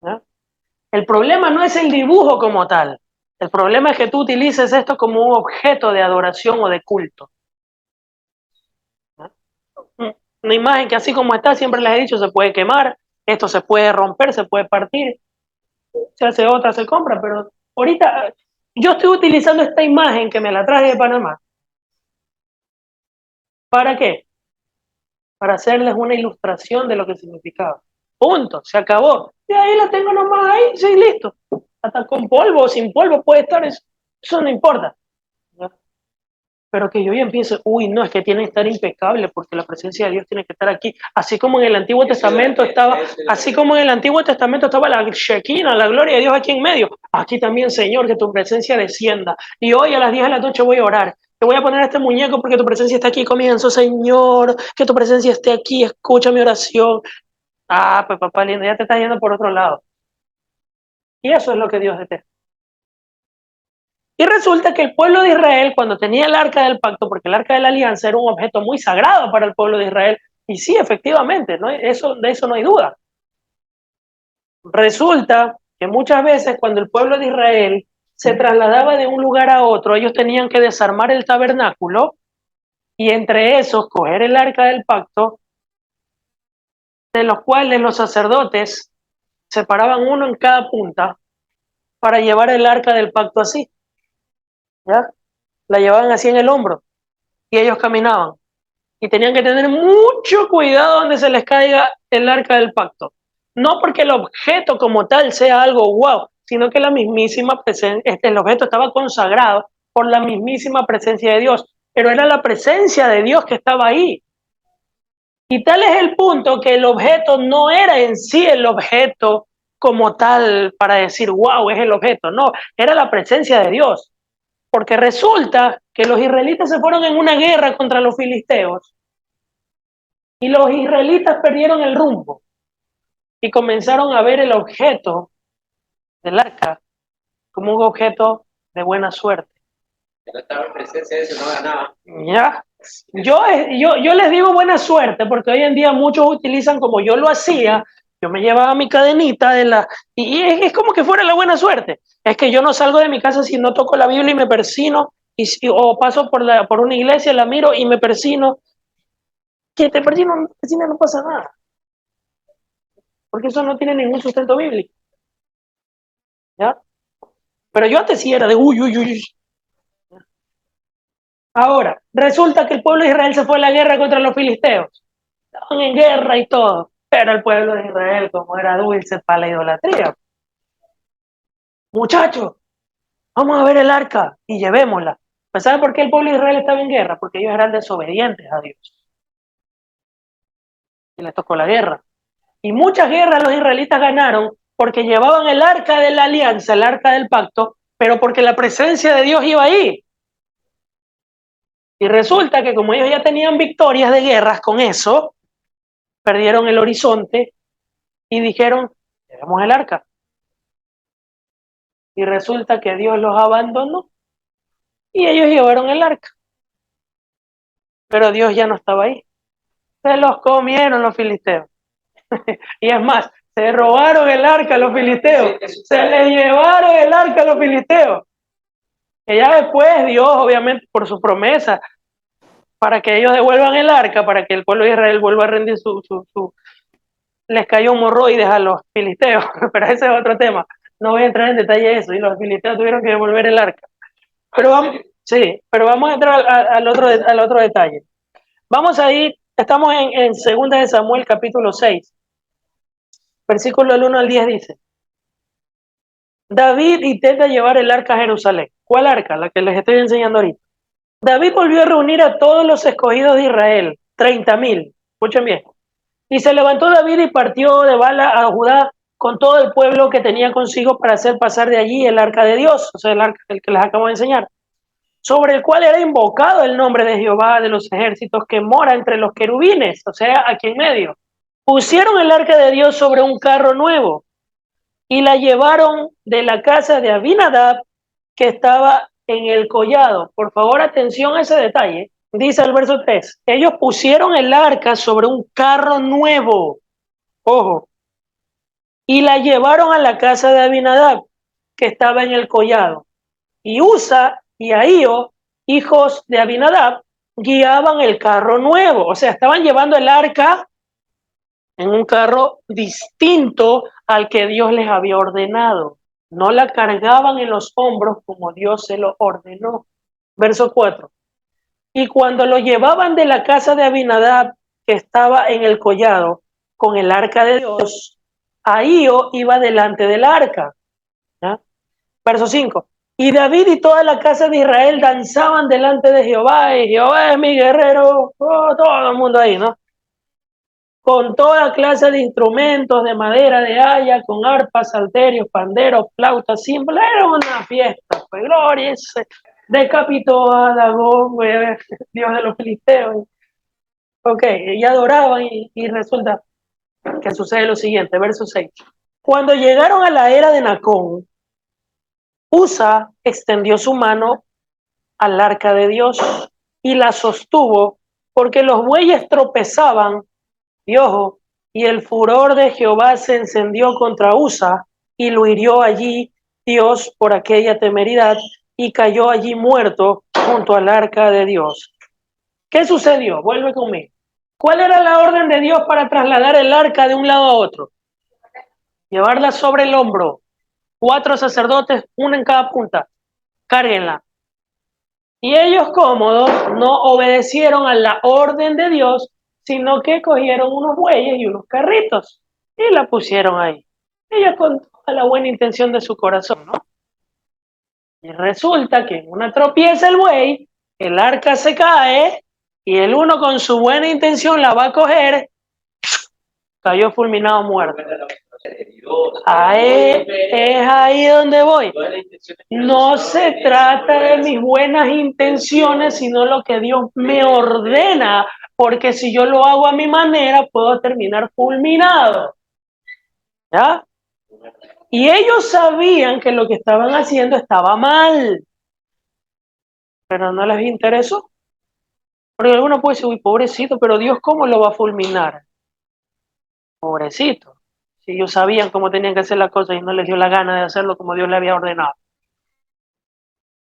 ¿No? El problema no es el dibujo como tal. El problema es que tú utilices esto como un objeto de adoración o de culto. ¿No? Una imagen que así como está, siempre les he dicho, se puede quemar, esto se puede romper, se puede partir, se hace otra, se compra, pero ahorita yo estoy utilizando esta imagen que me la traje de Panamá. ¿Para qué? Para hacerles una ilustración de lo que significaba. Punto, se acabó. Y ahí la tengo nomás ahí, sí, listo. Hasta con polvo o sin polvo puede estar, eso no importa. ¿No? Pero que yo ya empiece, uy, no, es que tiene que estar impecable porque la presencia de Dios tiene que estar aquí. Así como en el Antiguo Testamento estaba, así como en el Antiguo Testamento estaba la Shekinah, la gloria de Dios aquí en medio. Aquí también, Señor, que tu presencia descienda. Y hoy a las 10 de la noche voy a orar. Te voy a poner este muñeco porque tu presencia está aquí. Comienzo, Señor, que tu presencia esté aquí. Escucha mi oración. Ah, pues papá lindo, ya te estás yendo por otro lado. Y eso es lo que Dios detesta. Y resulta que el pueblo de Israel, cuando tenía el arca del pacto, porque el arca de la alianza era un objeto muy sagrado para el pueblo de Israel, y sí, efectivamente, ¿no? de eso no hay duda. Resulta que muchas veces cuando el pueblo de Israel se trasladaba de un lugar a otro, ellos tenían que desarmar el tabernáculo y entre esos coger el arca del pacto, de los cuales los sacerdotes separaban uno en cada punta para llevar el arca del pacto así. ¿Ya? La llevaban así en el hombro y ellos caminaban y tenían que tener mucho cuidado donde se les caiga el arca del pacto, no porque el objeto como tal sea algo wow, sino que la mismísima presencia, el objeto estaba consagrado por la mismísima presencia de Dios, pero era la presencia de Dios que estaba ahí. Y tal es el punto que el objeto no era en sí el objeto como tal para decir wow, es el objeto, no, era la presencia de Dios. Porque resulta que los israelitas se fueron en una guerra contra los filisteos y los israelitas perdieron el rumbo y comenzaron a ver el objeto del arca como un objeto de buena suerte. No estaba en presencia de eso, no ganaba. ¿Ya? Yo les digo buena suerte porque hoy en día muchos utilizan como yo lo hacía. Yo me llevaba mi cadenita y es como que fuera la buena suerte. Es que yo no salgo de mi casa si no toco la Biblia y me persino, o paso por una iglesia, la miro y me persino. Que te persino no pasa nada. Porque eso no tiene ningún sustento bíblico. ¿Ya? Pero yo antes sí era de uy, uy, uy. Ahora, resulta que el pueblo de Israel se fue a la guerra contra los filisteos. Estaban en guerra y todo. Pero el pueblo de Israel, como era dulce para la idolatría, muchachos, vamos a ver el arca y llevémosla. Pues ¿saben por qué el pueblo de Israel estaba en guerra? Porque ellos eran desobedientes a Dios. Y les tocó la guerra. Y muchas guerras los israelitas ganaron porque llevaban el arca de la alianza, el arca del pacto, pero porque la presencia de Dios iba ahí. Y resulta que como ellos ya tenían victorias de guerras con eso, perdieron el horizonte y dijeron, llevemos el arca. Y resulta que Dios los abandonó y ellos llevaron el arca. Pero Dios ya no estaba ahí. Se los comieron los filisteos. Y es más, se robaron el arca a los filisteos. Se les llevaron el arca a los filisteos. Que ya después Dios, obviamente, por su promesa, para que ellos devuelvan el arca, para que el pueblo de Israel vuelva a rendir les cayó hemorroides a los filisteos, pero ese es otro tema. No voy a entrar en detalle de eso, y los filisteos tuvieron que devolver el arca. Pero vamos, sí, pero vamos a entrar al otro detalle. Vamos a ir, estamos en 2 de Samuel capítulo 6, versículo del 1 al 10 dice, David intenta llevar el arca a Jerusalén. ¿Cuál arca? La que les estoy enseñando ahorita. David volvió a reunir a todos los escogidos de Israel, 30,000. Escuchen bien. Y se levantó David y partió de Bala a Judá con todo el pueblo que tenía consigo para hacer pasar de allí el arca de Dios, o sea, el arca el que les acabo de enseñar, sobre el cual era invocado el nombre de Jehová de los ejércitos que mora entre los querubines, o sea, aquí en medio. Pusieron el arca de Dios sobre un carro nuevo y la llevaron de la casa de Abinadab que estaba en el collado. Por favor, atención a ese detalle. Dice el verso 3, ellos pusieron el arca sobre un carro nuevo, ojo, y la llevaron a la casa de Abinadab, que estaba en el collado. Y Usa y Ahío, hijos de Abinadab, guiaban el carro nuevo. O sea, estaban llevando el arca en un carro distinto al que Dios les había ordenado. No la cargaban en los hombros como Dios se lo ordenó. Verso 4. Y cuando lo llevaban de la casa de Abinadab, que estaba en el collado, con el arca de Dios, Ahío iba delante del arca. ¿Ya? Verso 5. Y David y toda la casa de Israel danzaban delante de Jehová, y Jehová es mi guerrero, todo el mundo ahí, ¿no? Con toda clase de instrumentos de madera, de haya, con arpas, salterios, panderos, flautas, símbolos. Era una fiesta, pues gloria, decapitó a Dagón, Dios de los filisteos. Ok, y adoraban y resulta que sucede lo siguiente, verso 6. Cuando llegaron a la era de Nacón, Usa extendió su mano al arca de Dios y la sostuvo porque los bueyes tropezaban, y ojo, y el furor de Jehová se encendió contra Usa y lo hirió allí Dios por aquella temeridad y cayó allí muerto junto al arca de Dios. ¿Qué sucedió? Vuelve conmigo. ¿Cuál era la orden de Dios para trasladar el arca de un lado a otro? Llevarla sobre el hombro. 4 sacerdotes, uno en cada punta. Cárguenla. Y ellos cómodos no obedecieron a la orden de Dios, sino que cogieron unos bueyes y unos carritos y la pusieron ahí. Ellos con toda la buena intención de su corazón, ¿no? Y resulta que en una tropieza el buey, el arca se cae y el uno con su buena intención la va a coger, cayó fulminado muerto. Ahí, es ahí donde voy. No se trata de mis buenas intenciones, sino lo que Dios me ordena, porque si yo lo hago a mi manera, puedo terminar fulminado. ¿Ya? Y ellos sabían que lo que estaban haciendo estaba mal, pero no les interesó. Porque alguno puede decir, uy, pobrecito, pero Dios, ¿cómo lo va a fulminar? Pobrecito. Si ellos sabían cómo tenían que hacer las cosas y no les dio la gana de hacerlo como Dios le había ordenado.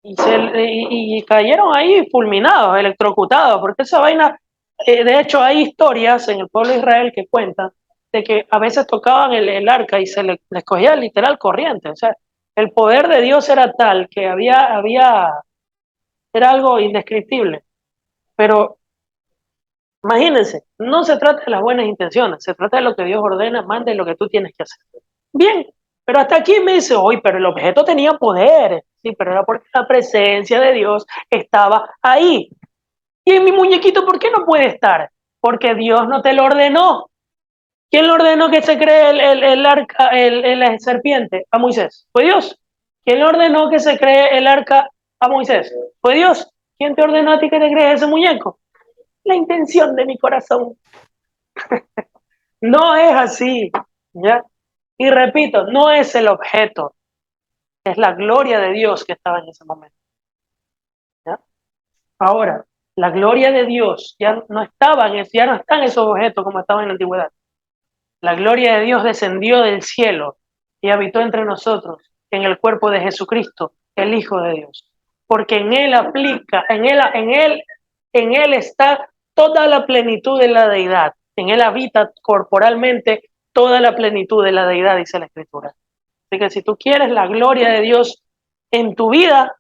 Y cayeron ahí fulminados, electrocutados, porque esa vaina, de hecho hay historias en el pueblo de Israel que cuentan de que a veces tocaban el arca y se les cogía literal corriente. O sea, el poder de Dios era tal que era algo indescriptible. Pero Imagínense, no se trata de las buenas intenciones, se trata de lo que Dios ordena, manda y lo que tú tienes que hacer. Bien, pero hasta aquí me dice, hoy, pero el objeto tenía poder. Sí, pero era porque la presencia de Dios estaba ahí. Y en mi muñequito, ¿por qué no puede estar? Porque Dios no te lo ordenó. ¿Quién le ordenó que se cree el arca, la serpiente? A Moisés. ¿Fue Dios? ¿Quién le ordenó que se cree el arca a Moisés? ¿Fue Dios? ¿Quién te ordenó a ti que te crees ese muñeco? La intención de mi corazón. No es así, ¿ya? Y repito, no es el objeto, es la gloria de Dios que estaba en ese momento, ¿ya? Ahora, la gloria de Dios ya no estaba ya no está en esos objetos como estaba en la antigüedad. La gloria de Dios descendió del cielo y habitó entre nosotros en el cuerpo de Jesucristo, el Hijo de Dios. Porque en él aplica, en él está toda la plenitud de la deidad. En él habita corporalmente toda la plenitud de la deidad, dice la Escritura. Así que si tú quieres la gloria de Dios en tu vida,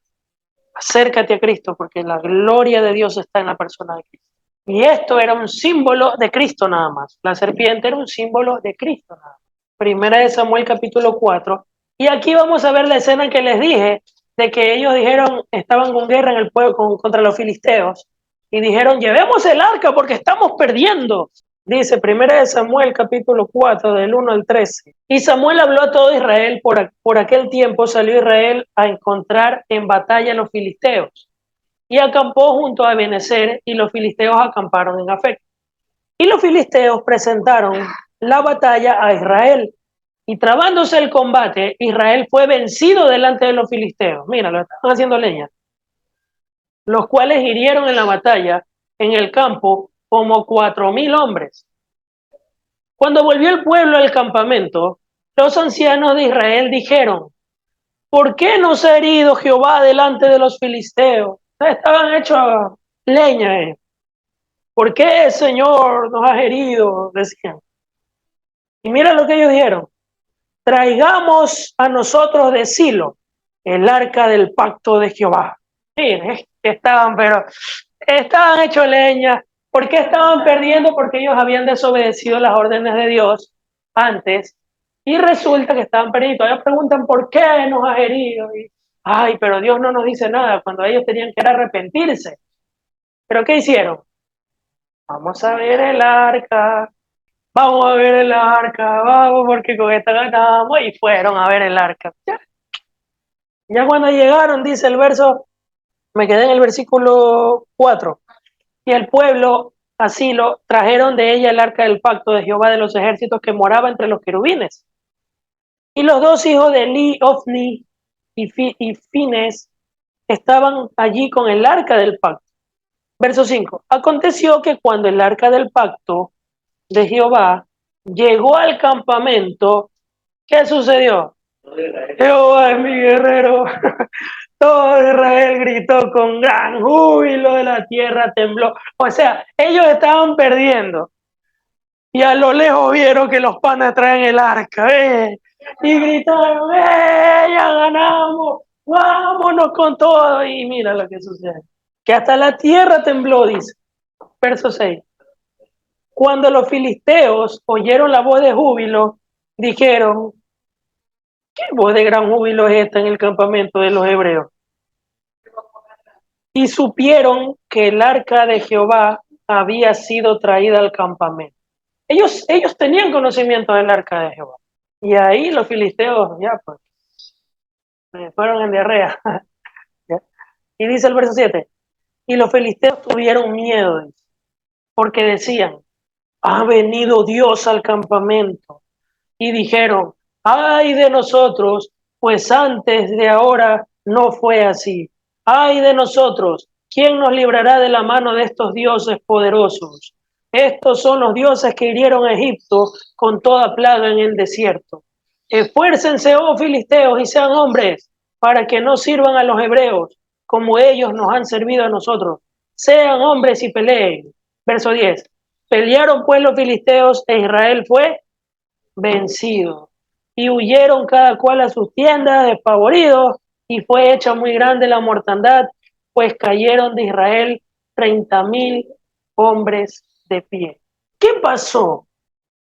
acércate a Cristo, porque la gloria de Dios está en la persona de Cristo. Y esto era un símbolo de Cristo nada más. La serpiente era un símbolo de Cristo nada más. Primera de Samuel capítulo 4. Y aquí vamos a ver la escena que les dije, de que ellos dijeron, estaban con guerra en el pueblo contra los filisteos, y dijeron, llevemos el arca porque estamos perdiendo. Dice Primera de Samuel capítulo 4 del 1 al 13. Y Samuel habló a todo Israel, por aquel tiempo salió Israel a encontrar en batalla a los filisteos y acampó junto a Ebenezer, y los filisteos acamparon en Afec. Y los filisteos presentaron la batalla a Israel, y trabándose el combate, Israel fue vencido delante de los filisteos. Mira, lo estaban haciendo leña. Los cuales hirieron en la batalla en el campo como 4,000 hombres. Cuando volvió el pueblo al campamento, los ancianos de Israel dijeron, ¿por qué nos ha herido Jehová delante de los filisteos? Estaban hechos leña. ¿Por qué, Señor, nos has herido? Decían. Y mira lo que ellos dijeron. Traigamos a nosotros de Silo el arca del pacto de Jehová. Miren, estaban hechos leña. ¿Por qué estaban perdiendo? Porque ellos habían desobedecido las órdenes de Dios antes. Y resulta que estaban perdiendo. Todavía preguntan, ¿por qué nos has herido? Ay, pero Dios no nos dice nada cuando ellos tenían que arrepentirse. ¿Pero qué hicieron? Vamos a ver el arca, vamos a ver el arca, vamos porque con esta ganamos, y fueron a ver el arca. Ya cuando llegaron, dice el verso, me quedé en el versículo 4, y el pueblo así lo trajeron de ella el arca del pacto de Jehová de los ejércitos que moraba entre los querubines. Y los dos hijos de Eli, Ofni y Fines estaban allí con el arca del pacto. Verso 5. Aconteció que cuando el arca del pacto de Jehová llegó al campamento, ¿qué sucedió? Jehová es mi guerrero. Todo Israel gritó con gran júbilo, de la tierra tembló. O sea, ellos estaban perdiendo. Y a lo lejos vieron que los panas traen el arca. Y gritaron, ya ganamos, vámonos con todo. Y mira lo que sucede. Que hasta la tierra tembló, dice. Verso 6. Cuando los filisteos oyeron la voz de júbilo, dijeron, ¿qué voz de gran júbilo es esta en el campamento de los hebreos? Y supieron que el arca de Jehová había sido traída al campamento. Ellos tenían conocimiento del arca de Jehová. Y ahí los filisteos, ya pues, fueron en diarrea. Y dice el verso 7, y los filisteos tuvieron miedo, porque decían, ha venido Dios al campamento. Y dijeron, ay de nosotros, pues antes de ahora no fue así. Ay de nosotros, ¿quién nos librará de la mano de estos dioses poderosos? Estos son los dioses que hirieron a Egipto con toda plaga en el desierto. Esfuércense, oh filisteos, y sean hombres, para que no sirvan a los hebreos, como ellos nos han servido a nosotros. Sean hombres y peleen. Verso 10. Pelearon pues los filisteos e Israel fue vencido. Y huyeron cada cual a sus tiendas despavoridos, y fue hecha muy grande la mortandad, pues cayeron de Israel 30,000 hombres de pie. ¿Qué pasó?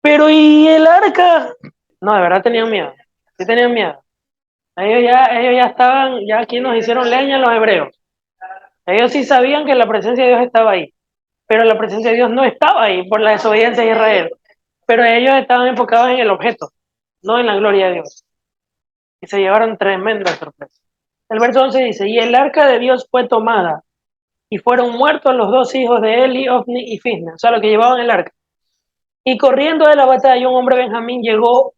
Pero ¿y el arca? No, de verdad tenían miedo. Sí tenían miedo. Ellos ya estaban, ya aquí nos hicieron leña los hebreos. Ellos sí sabían que la presencia de Dios estaba ahí, pero la presencia de Dios no estaba ahí por la desobediencia de Israel. Pero ellos estaban enfocados en el objeto, no en la gloria de Dios. Y se llevaron tremenda sorpresa. El verso 11 dice, y el arca de Dios fue tomada, y fueron muertos los dos hijos de Eli, Ofni y Fisna, o sea, los que llevaban el arca. Y corriendo de la batalla, un hombre benjamín llegó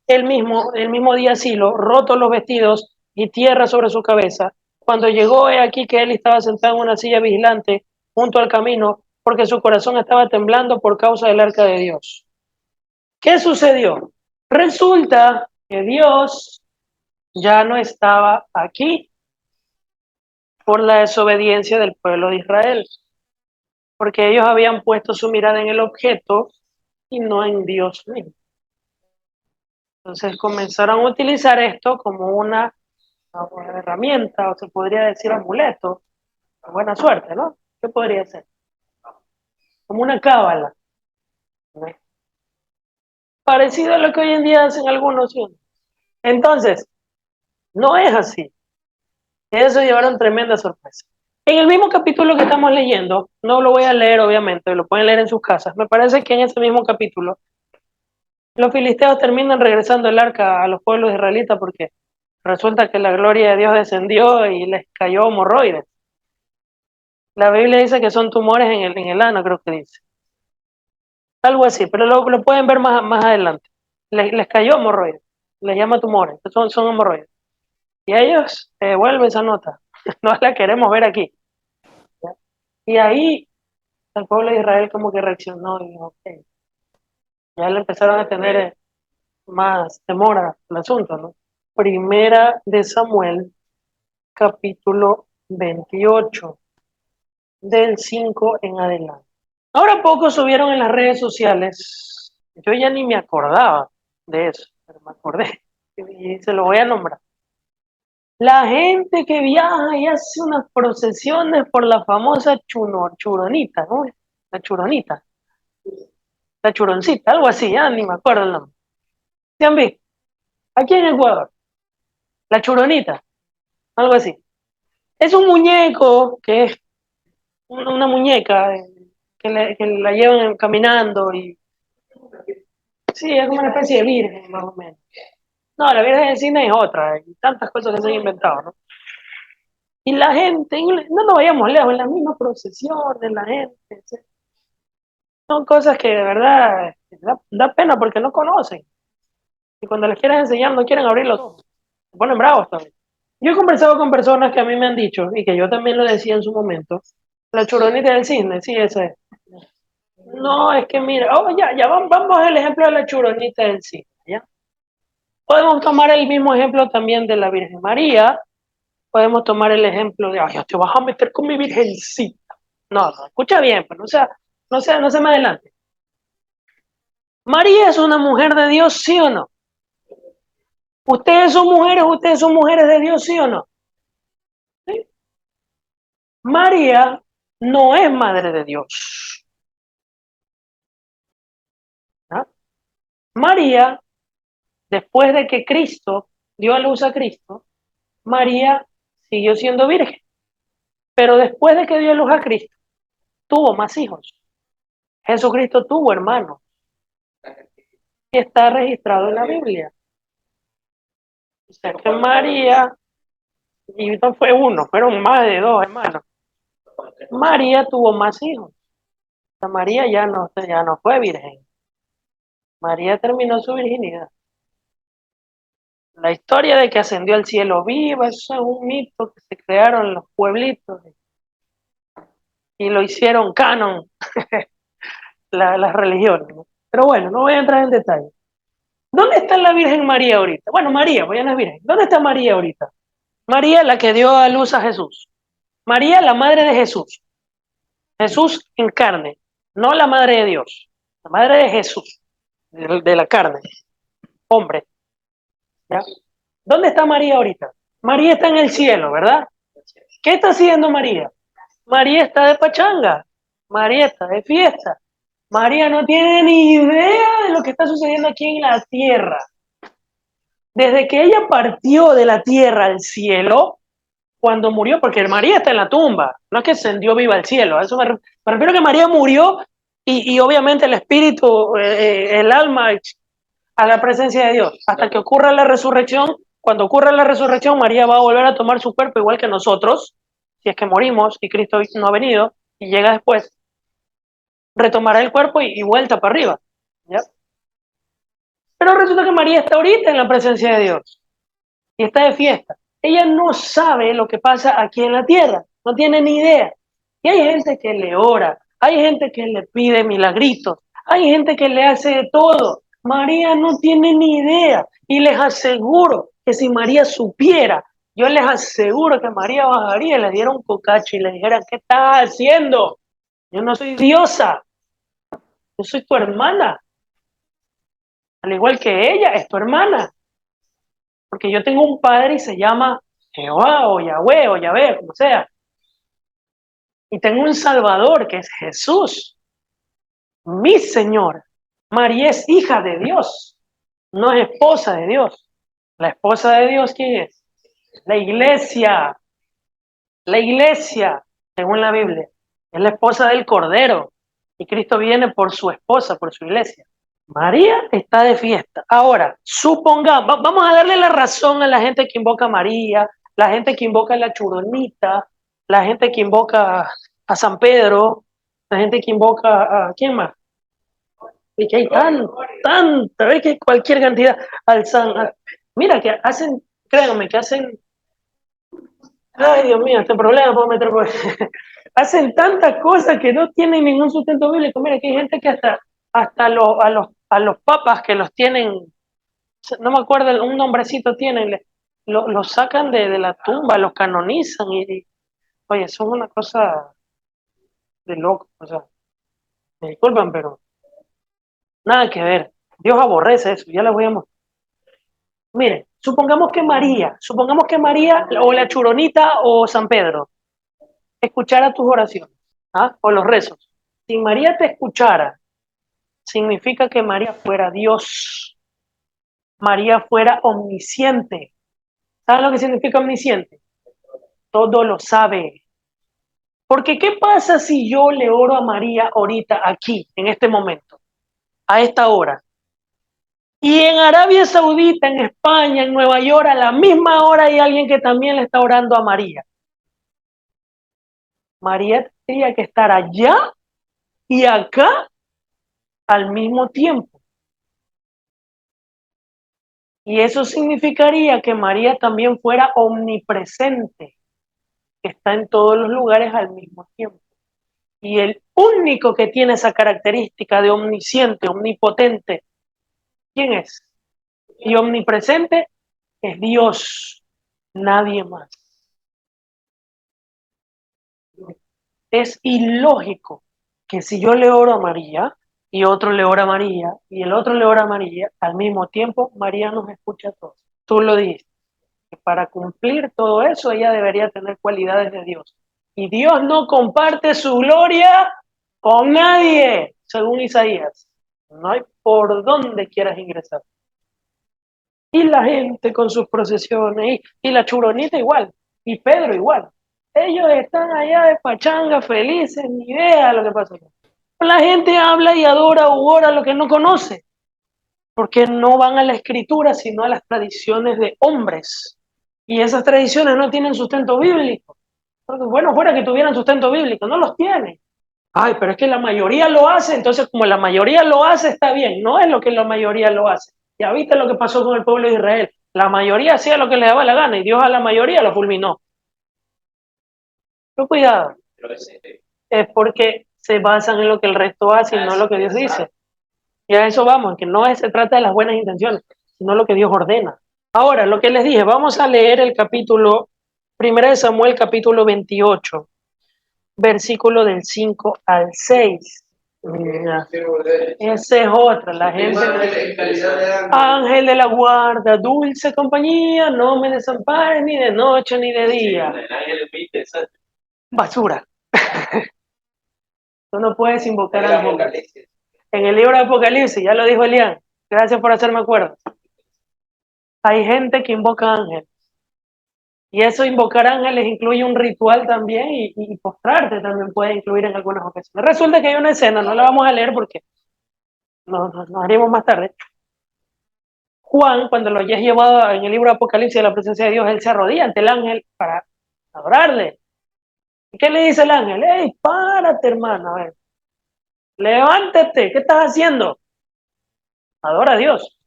el mismo día a Silo, rotos los vestidos y tierra sobre su cabeza. Cuando llegó, he aquí que él estaba sentado en una silla vigilante junto al camino, porque su corazón estaba temblando por causa del arca de Dios. ¿Qué sucedió? Resulta que Dios ya no estaba aquí por la desobediencia del pueblo de Israel, porque ellos habían puesto su mirada en el objeto y no en Dios mismo. Entonces comenzaron a utilizar esto como una herramienta, o se podría decir amuleto, buena suerte, ¿no? ¿Qué podría ser? Como una cábala, ¿no? Parecido a lo que hoy en día hacen algunos, ¿sí? Entonces, no es así. Eso llevaron tremenda sorpresa. En el mismo capítulo que estamos leyendo, no lo voy a leer obviamente, lo pueden leer en sus casas, me parece que en ese mismo capítulo los filisteos terminan regresando el arca a los pueblos israelitas porque resulta que la gloria de Dios descendió y les cayó hemorroides. La Biblia dice que son tumores en el ano, creo que dice. Algo así, pero lo pueden ver más adelante. Les cayó hemorroides, les llama tumores, son hemorroides. Y ellos vuelven esa nota, no la queremos ver aquí. ¿Ya? Y ahí el pueblo de Israel como que reaccionó y dijo, ok, ya le empezaron a tener más temor al asunto, ¿no? Primera de Samuel, capítulo 28, del 5 en adelante. Ahora poco subieron en las redes sociales, yo ya ni me acordaba de eso, pero me acordé y se lo voy a nombrar. La gente que viaja y hace unas procesiones por la famosa churonita, ¿no? La churonita, la churoncita, algo así, ya ni me acuerdo el nombre. ¿Se han visto? Aquí en Ecuador, la churonita, algo así. Es un muñeco que es una muñeca que la llevan caminando y sí, es como una especie de virgen, más o menos. No, la Virgen del Cine es otra, hay tantas cosas que se han inventado, ¿no? Y la gente, no nos vayamos lejos, en las mismas procesiones, la gente, ¿sí? Son cosas que de verdad da pena porque no conocen. Y cuando les quieres enseñar no quieren abrir los ojos, se ponen bravos también. Yo he conversado con personas que a mí me han dicho, y que yo también lo decía en su momento, la churonita del cisne, sí, ese es. No, es que mira, ya, vamos al ejemplo de la churonita del cisne, ¿ya? Podemos tomar el mismo ejemplo también de la Virgen María, podemos tomar el ejemplo de, ay, te vas a meter con mi virgencita. No, escucha bien, pues no se me adelante. María es una mujer de Dios, ¿sí o no? Ustedes son mujeres de Dios, ¿sí o no? ¿Sí? María no es madre de Dios, ¿no? María, después de que Cristo dio a luz a Cristo, María siguió siendo virgen, pero después de que dio a luz a Cristo, tuvo más hijos. Jesucristo tuvo hermanos y está registrado en la Biblia. O sea que María, y no fue uno, fueron más de dos hermanos. María tuvo más hijos. O sea, María ya no fue virgen. María terminó su virginidad. La historia de que ascendió al cielo viva, eso es un mito que se crearon los pueblitos y lo hicieron canon las religiones, ¿no? Pero bueno, no voy a entrar en detalle. ¿Dónde está la Virgen María ahorita? Bueno, María, pues ya no es virgen. ¿Dónde está María ahorita? María, la que dio a luz a Jesús. María, la madre de Jesús. Jesús en carne, no la madre de Dios, la madre de Jesús, de la carne, hombre. ¿Ya? ¿Dónde está María ahorita? María está en el cielo, ¿verdad? ¿Qué está haciendo María? María está de pachanga, María está de fiesta. María no tiene ni idea de lo que está sucediendo aquí en la tierra. Desde que ella partió de la tierra al cielo, cuando murió, porque María está en la tumba, no es que ascendió viva al cielo, a eso me refiero a que María murió y obviamente el espíritu, el alma, a la presencia de Dios, hasta que ocurra la resurrección. Cuando ocurra la resurrección, María va a volver a tomar su cuerpo igual que nosotros, si es que morimos y Cristo no ha venido y llega después, retomará el cuerpo y vuelta para arriba, ¿ya? Pero resulta que María está ahorita en la presencia de Dios y está de fiesta. Ella no sabe lo que pasa aquí en la tierra, no tiene ni idea. Y hay gente que le ora, hay gente que le pide milagritos, hay gente que le hace de todo. María no tiene ni idea. Y les aseguro que si María supiera, yo les aseguro que María bajaría y le diera un cocacho y le dijera, ¿qué estás haciendo? Yo no soy diosa, yo soy tu hermana. Al igual que ella, es tu hermana. Porque yo tengo un padre y se llama Jehová o Yahweh o Yahvé, como sea. Y tengo un Salvador que es Jesús, mi Señor. María es hija de Dios, no es esposa de Dios. La esposa de Dios, ¿quién es? La iglesia. La iglesia, según la Biblia, es la esposa del Cordero. Y Cristo viene por su esposa, por su iglesia. María está de fiesta. Ahora, supongamos, vamos a darle la razón a la gente que invoca a María, la gente que invoca a la Churonita, la gente que invoca a San Pedro, la gente que invoca a ¿quién más? Y que hay tanta, ves que cualquier cantidad al mira que hacen, créanme, que hacen, ay Dios mío, este problema puedo meter por hacen tantas cosas que no tienen ningún sustento bíblico. Mira que hay gente que hasta a los papas que los tienen, no me acuerdo, un nombrecito tienen, los sacan de la tumba, los canonizan y oye, son una cosa de loco, o sea, me disculpan, pero nada que ver. Dios aborrece eso, ya les voy a mostrar. Miren, supongamos que María o la Churonita o San Pedro escuchara tus oraciones, ¿ah? O los rezos. Si María te escuchara, significa que María fuera Dios, María fuera omnisciente. ¿Sabes lo que significa omnisciente? Todo lo sabe. Porque ¿qué pasa si yo le oro a María ahorita, aquí, en este momento, a esta hora? Y en Arabia Saudita, en España, en Nueva York, a la misma hora hay alguien que también le está orando a María. María tendría que estar allá y acá al mismo tiempo. Y eso significaría que María también fuera omnipresente, que está en todos los lugares al mismo tiempo. Y el único que tiene esa característica de omnisciente, omnipotente, ¿quién es? Y omnipresente es Dios, nadie más. Es ilógico que si yo le oro a María y otro le ora a María y el otro le ora a María, al mismo tiempo María nos escucha a todos. Tú lo dijiste, que para cumplir todo eso ella debería tener cualidades de Dios. Y Dios no comparte su gloria con nadie, según Isaías. No hay por dónde quieras ingresar. Y la gente con sus procesiones, y la Churonita igual, y Pedro igual. Ellos están allá de pachanga, felices, ni idea de lo que pasa. La gente habla y adora u ora lo que no conoce, porque no van a la escritura, sino a las tradiciones de hombres. Y esas tradiciones no tienen sustento bíblico. Entonces, bueno, fuera que tuvieran sustento bíblico, no los tienen. Ay, pero es que la mayoría lo hace, entonces como la mayoría lo hace, está bien. No es lo que la mayoría lo hace. Ya viste lo que pasó con el pueblo de Israel. La mayoría hacía lo que le daba la gana y Dios a la mayoría lo fulminó. Pero cuidado, es porque se basan en lo que el resto hace y no en lo que Dios dice. Y a eso vamos, que no se trata de las buenas intenciones, sino lo que Dios ordena. Ahora, lo que les dije, vamos a leer el capítulo, 1 de Samuel, capítulo 28, versículo del 5 al 6. Mira, esa es otra, la gente. Ángel de la guarda, dulce compañía, no me desampares ni de noche ni de día. Basura. Tú no puedes invocar al mundo. En el libro de Apocalipsis, ya lo dijo Elian, gracias por hacerme acuerdo. Hay gente que invoca ángeles. Y eso, invocar ángeles, incluye un ritual también y postrarte también puede incluir en algunas ocasiones. Resulta que hay una escena, no la vamos a leer porque nos haremos más tarde. Juan, cuando lo hayas llevado en el libro de Apocalipsis a la presencia de Dios, él se arrodilla ante el ángel para adorarle. ¿Y qué le dice el ángel? ¡Ey, párate, hermano! A ver, levántate, ¿qué estás haciendo? Adora a Dios,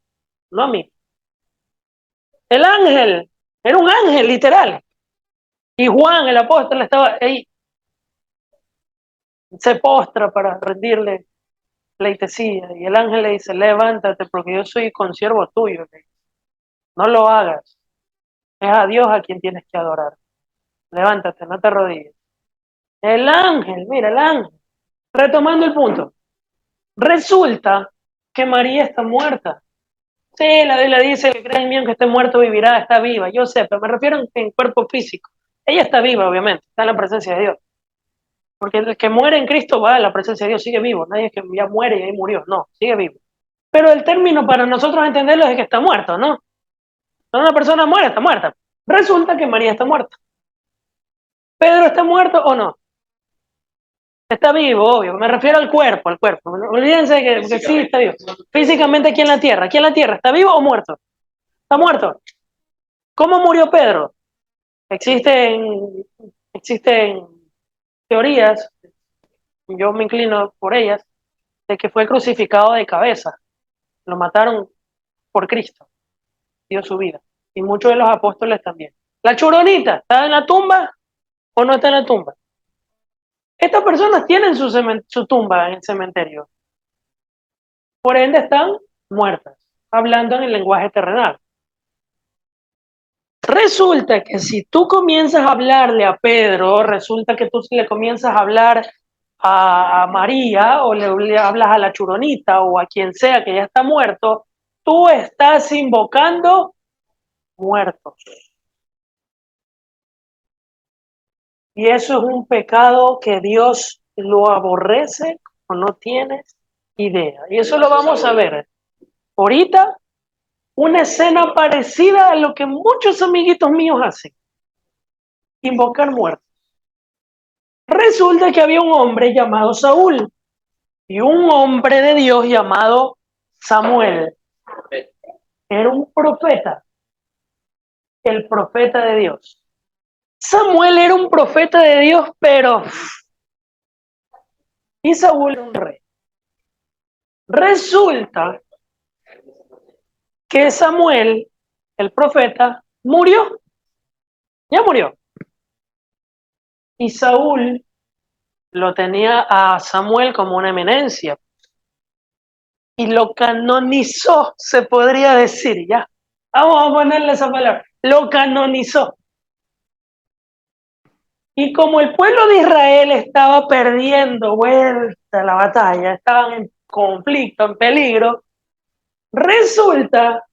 no a mí. El ángel, era un ángel literal. Y Juan, el apóstol, estaba ahí, se postra para rendirle pleitesía. Y el ángel le dice, levántate porque yo soy consiervo tuyo. No lo hagas. Es a Dios a quien tienes que adorar. Levántate, no te arrodilles. El ángel, mira, el ángel. Retomando el punto. Resulta que María está muerta. Sí, la Biblia dice que cree en mí aunque esté muerto vivirá, está viva. Yo sé, pero me refiero en cuerpo físico. Ella está viva, obviamente, está en la presencia de Dios. Porque el que muere en Cristo va a la presencia de Dios, sigue vivo. Nadie es que ya muere y ahí murió. No, sigue vivo. Pero el término para nosotros entenderlo es que está muerto, ¿no? Cuando una persona muere, está muerta. Resulta que María está muerta. ¿Pedro está muerto o no? Está vivo, obvio. Me refiero al cuerpo, al cuerpo. Olvídense que sí está vivo. Físicamente aquí en la tierra. ¿Aquí en la tierra está vivo o muerto? Está muerto. ¿Cómo murió Pedro? Existen teorías, yo me inclino por ellas, de que fue crucificado de cabeza. Lo mataron por Cristo. Dio su vida. Y muchos de los apóstoles también. La Churonita, ¿está en la tumba o no está en la tumba? Estas personas tienen su tumba en el cementerio. Por ende están muertas, hablando en el lenguaje terrenal. Resulta que si tú comienzas a hablarle a Pedro, resulta que tú le comienzas a hablar a María o le hablas a la Churonita o a quien sea que ya está muerto, tú estás invocando muertos. Y eso es un pecado que Dios lo aborrece o no tienes idea. Y eso lo vamos a ver ahorita, una escena parecida a lo que muchos amiguitos míos hacen. Invocar muertos. Resulta que había un hombre llamado Saúl y un hombre de Dios llamado Samuel. Era un profeta, el profeta de Dios. Samuel era un profeta de Dios, pero... Y Saúl era un rey. Resulta que Samuel, el profeta, murió. Ya murió. Y Saúl lo tenía a Samuel como una eminencia. Y lo canonizó, se podría decir, ya. Vamos a ponerle esa palabra. Lo canonizó. Y como el pueblo de Israel estaba perdiendo vuelta la batalla, estaban en conflicto, en peligro, resulta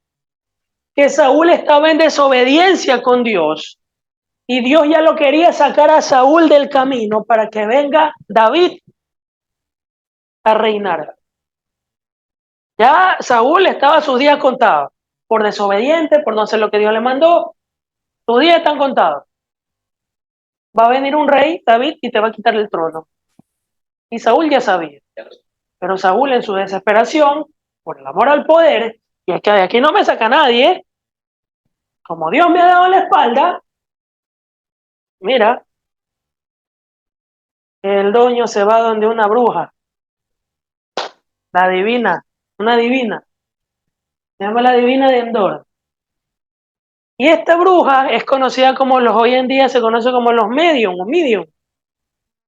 que Saúl estaba en desobediencia con Dios y Dios ya lo quería sacar a Saúl del camino para que venga David a reinar. Ya Saúl estaba sus días contados, por desobediente, por no hacer lo que Dios le mandó, sus días están contados. Va a venir un rey, David, y te va a quitar el trono. Y Saúl ya sabía. Pero Saúl en su desesperación, por el amor al poder, y es que de aquí no me saca nadie, como Dios me ha dado la espalda, mira, el doño se va donde una bruja, la divina, una divina, se llama la divina de Endor. Y esta bruja es conocida como hoy en día se conoce como los medium o medium,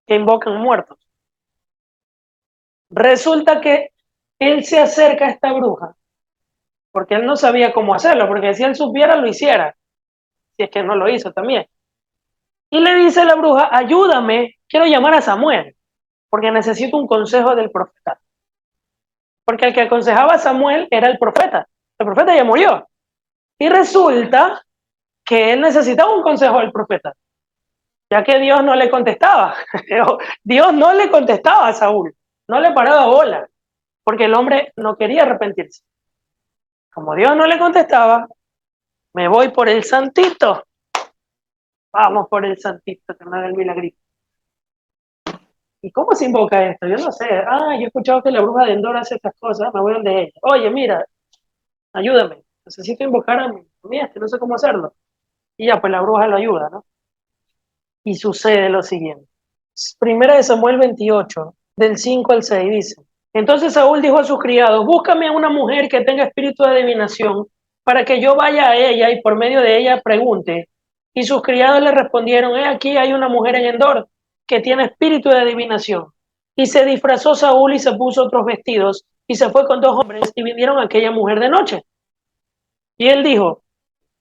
que invocan muertos. Resulta que él se acerca a esta bruja, porque él no sabía cómo hacerlo, porque si él supiera lo hiciera, si es que no lo hizo también. Y le dice a la bruja, ayúdame, quiero llamar a Samuel, porque necesito un consejo del profeta. Porque el que aconsejaba a Samuel era el profeta ya murió. Y resulta que él necesitaba un consejo del profeta, ya que Dios no le contestaba. Dios no le contestaba a Saúl, no le paraba bola. porque el hombre no quería arrepentirse. Como Dios no le contestaba, me voy por el santito. Vamos por el santito, que me haga el milagrito. ¿Y cómo se invoca esto? Yo no sé. Yo he escuchado que la bruja de Endor hace estas cosas, me voy donde ella. Oye, mira, ayúdame. Necesito invocar a mi no sé cómo hacerlo. Y ya, pues la bruja lo ayuda, ¿no? Y sucede lo siguiente. Primera de Samuel 28, del 5 al 6, dice: Entonces Saúl dijo a sus criados: búscame a una mujer que tenga espíritu de adivinación, para que yo vaya a ella y por medio de ella pregunte. Y sus criados le respondieron: aquí hay una mujer en Endor que tiene espíritu de adivinación. Y se disfrazó Saúl y se puso otros vestidos y se fue con 2 hombres y vinieron a aquella mujer de noche. Y él dijo: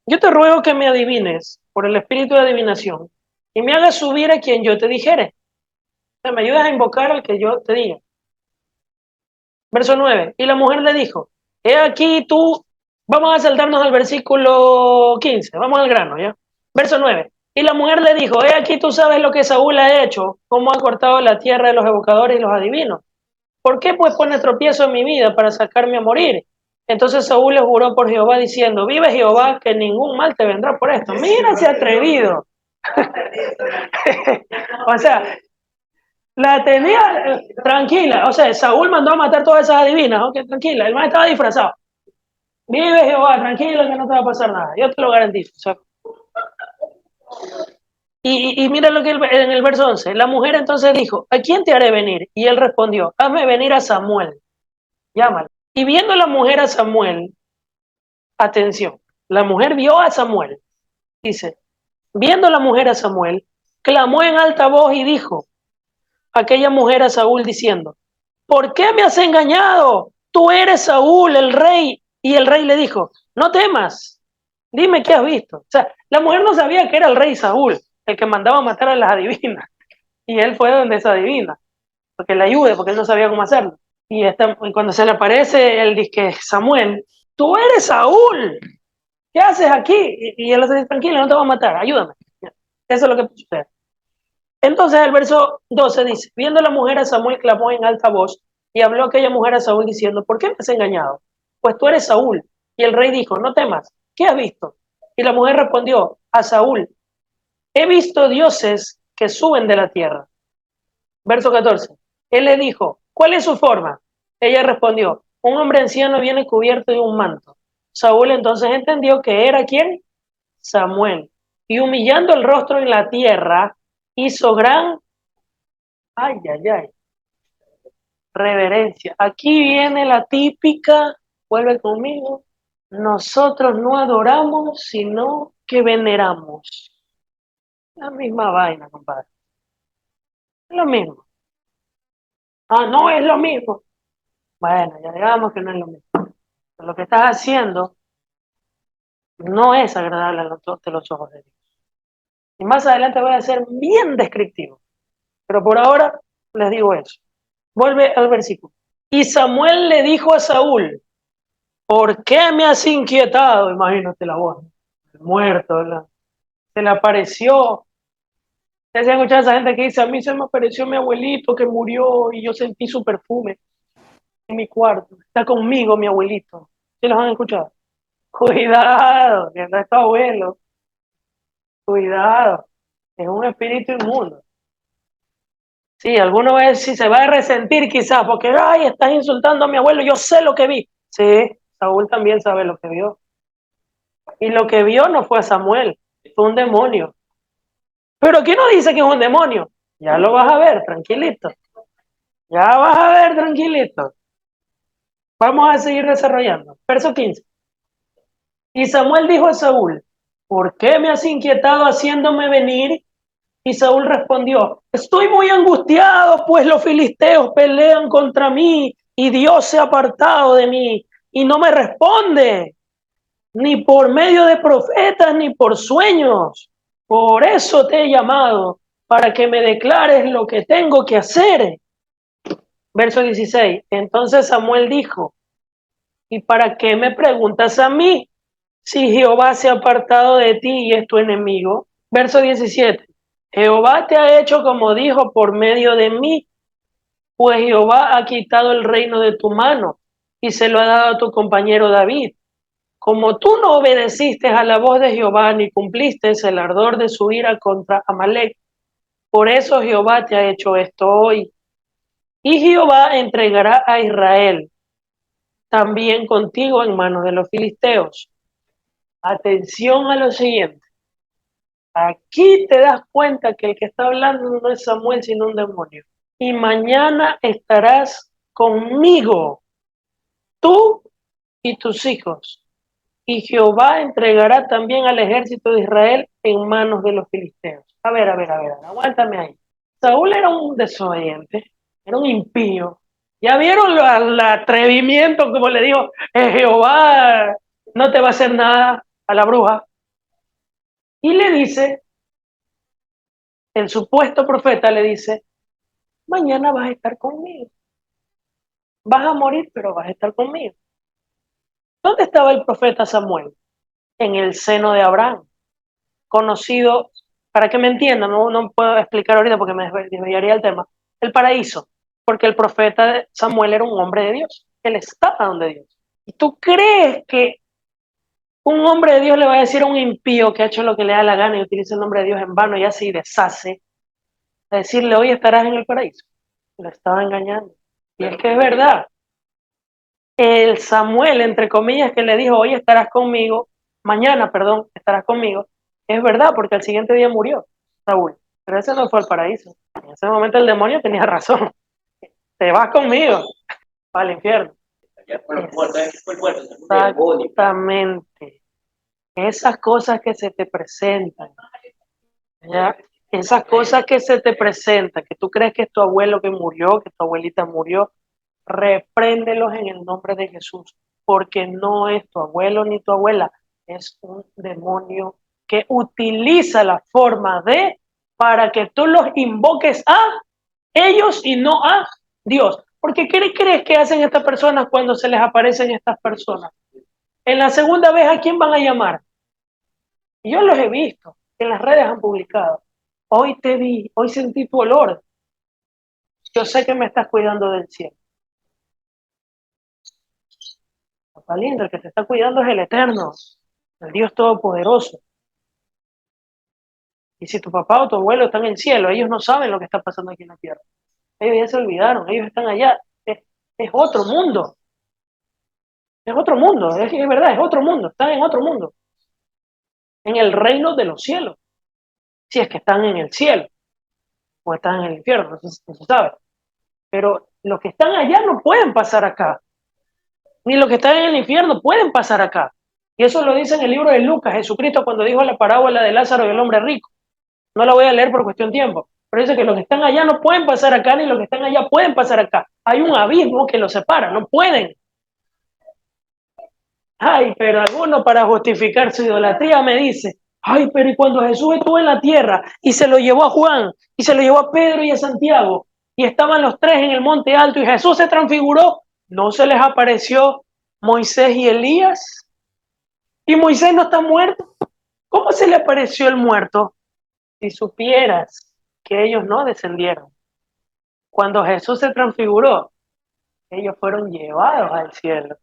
yo te ruego que me adivines por el espíritu de adivinación y me hagas subir a quien yo te dijere. O sea, me ayudas a invocar al que yo te diga. Verso 9. Y la mujer le dijo: he aquí tú, vamos a saltarnos al versículo 15, vamos al grano, ¿ya? Verso 9. Y la mujer le dijo: he aquí tú sabes lo que Saúl ha hecho, cómo ha cortado la tierra de los evocadores y los adivinos. ¿Por qué pues pone tropiezo en mi vida para sacarme a morir? Entonces Saúl le juró por Jehová diciendo: vive Jehová, que ningún mal te vendrá por esto. Mira ese atrevido. O sea, la tenía tranquila. O sea, Saúl mandó a matar todas esas adivinas. Ok, tranquila, el man estaba disfrazado. Vive Jehová, tranquilo, que no te va a pasar nada. Yo te lo garantizo. O sea, y mira lo que en el verso 11. La mujer entonces dijo: ¿a quién te haré venir? Y él respondió: hazme venir a Samuel. Llámalo. Y viendo la mujer a Samuel, atención, la mujer vio a Samuel, dice: viendo la mujer a Samuel, clamó en alta voz y dijo aquella mujer a Saúl diciendo: ¿por qué me has engañado? Tú eres Saúl, el rey. Y el rey le dijo: no temas, dime qué has visto. O sea, la mujer no sabía que era el rey Saúl, el que mandaba matar a las adivinas. Y él fue donde esa adivina, porque le ayude, porque él no sabía cómo hacerlo. Y cuando se le aparece el disque Samuel: tú eres Saúl, ¿qué haces aquí? Y él le dice: tranquilo, no te voy a matar, ayúdame. Eso es lo que sucede. Entonces el verso 12 dice: viendo la mujer a Samuel, clamó en alta voz y habló aquella mujer a Saúl diciendo: ¿por qué me has engañado? Pues tú eres Saúl. Y el rey dijo: no temas, ¿qué has visto? Y la mujer respondió a Saúl: he visto dioses que suben de la tierra. Verso 14. Él le dijo: ¿cuál es su forma? Ella respondió: un hombre anciano viene cubierto de un manto. Saúl entonces entendió que era ¿quién? Samuel. Y humillando el rostro en la tierra, hizo gran, reverencia. Aquí viene la típica, vuelve conmigo: nosotros no adoramos, sino que veneramos. La misma vaina, compadre. Es lo mismo. No es lo mismo. Bueno, ya digamos que no es lo mismo. Lo que estás haciendo no es agradable ante los ojos de Dios. Y más adelante voy a ser bien descriptivo. Pero por ahora les digo eso. Vuelve al versículo. Y Samuel le dijo a Saúl: ¿por qué me has inquietado? Imagínate la voz. El muerto, ¿verdad? Se le apareció. ¿Se han escuchado a esa gente que dice: a mí se me apareció mi abuelito que murió y yo sentí su perfume en mi cuarto? Está conmigo mi abuelito. ¿Sí los han escuchado? Cuidado, que no es tu abuelo. Cuidado, es un espíritu inmundo. Sí, alguno va a decir, se va a resentir quizás porque, ay, estás insultando a mi abuelo, yo sé lo que vi. Sí, Saúl también sabe lo que vio. Y lo que vio no fue Samuel, fue un demonio. Pero aquí no dice que es un demonio. Ya lo vas a ver, tranquilito. Ya vas a ver, tranquilito. Vamos a seguir desarrollando. Verso 15. Y Samuel dijo a Saúl: ¿por qué me has inquietado haciéndome venir? Y Saúl respondió: estoy muy angustiado, pues los filisteos pelean contra mí y Dios se ha apartado de mí y no me responde, ni por medio de profetas ni por sueños. Por eso te he llamado, para que me declares lo que tengo que hacer. Verso 16. Entonces Samuel dijo: ¿y para qué me preguntas a mí, si Jehová se ha apartado de ti y es tu enemigo? Verso 17. Jehová te ha hecho como dijo por medio de mí. pues Jehová ha quitado el reino de tu mano y se lo ha dado a tu compañero David. Como tú no obedeciste a la voz de Jehová ni cumpliste el ardor de su ira contra Amalek, por eso Jehová te ha hecho esto hoy. Y Jehová entregará a Israel también contigo en manos de los filisteos. Atención a lo siguiente. Aquí te das cuenta que el que está hablando no es Samuel, sino un demonio. Y mañana estarás conmigo, tú y tus hijos. Y Jehová entregará también al ejército de Israel en manos de los filisteos. A ver, aguántame ahí. Saúl era un desobediente, era un impío. ¿Ya vieron el atrevimiento, como le digo, Jehová no te va a hacer nada a la bruja? Y le dice, el supuesto profeta le dice, mañana vas a estar conmigo. Vas a morir, pero vas a estar conmigo. ¿Dónde estaba el profeta Samuel? En el seno de Abraham, conocido, para que me entiendan, no puedo explicar ahorita porque me desviaría el tema, el paraíso, porque el profeta Samuel era un hombre de Dios, él estaba donde Dios. ¿Y tú crees que un hombre de Dios le va a decir a un impío que ha hecho lo que le da la gana y utiliza el nombre de Dios en vano y así deshace, a decirle hoy estarás en el paraíso? Lo estaba engañando. Y es que es verdad. El Samuel, entre comillas, que le dijo hoy estarás conmigo, mañana, perdón, estarás conmigo, es verdad, porque al siguiente día murió Saúl, pero ese no fue al paraíso. En ese momento el demonio tenía razón. Te vas conmigo al infierno. Exactamente. Esas cosas que se te presentan, ¿ya? Esas cosas que se te presentan, que tú crees que es tu abuelo que murió, que tu abuelita murió, repréndelos en el nombre de Jesús, porque no es tu abuelo ni tu abuela, es un demonio que utiliza la forma de para que tú los invoques a ellos y no a Dios. Porque ¿qué crees que hacen estas personas cuando se les aparecen estas personas? En la segunda vez, ¿a quién van a llamar? Yo los he visto, en las redes han publicado. Hoy te vi, hoy sentí tu olor. Yo sé que me estás cuidando del cielo. Papá lindo, el que te está cuidando es el Eterno, el Dios Todopoderoso. Y si tu papá o tu abuelo están en el cielo, ellos no saben lo que está pasando aquí en la tierra. Ellos ya se olvidaron, ellos están allá. Es otro mundo. Es otro mundo, es verdad, es otro mundo. Están en otro mundo. En el reino de los cielos. Si es que están en el cielo o están en el infierno, no se sabe. Pero los que están allá no pueden pasar acá. Ni los que están en el infierno pueden pasar acá. Y eso lo dice en el libro de Lucas, Jesucristo, cuando dijo la parábola de Lázaro y el hombre rico. No la voy a leer por cuestión de tiempo, pero dice que los que están allá no pueden pasar acá, ni los que están allá pueden pasar acá. Hay un abismo que los separa, no pueden. Ay, pero alguno para justificar su idolatría me dice, ay, pero y cuando Jesús estuvo en la tierra y se lo llevó a Juan, y se lo llevó a Pedro y a Santiago, y estaban los tres en el monte alto y Jesús se transfiguró, ¿no se les apareció Moisés y Elías? ¿Y Moisés no está muerto? ¿Cómo se le apareció el muerto? Si supieras que ellos no descendieron. Cuando Jesús se transfiguró, ellos fueron llevados al cielo.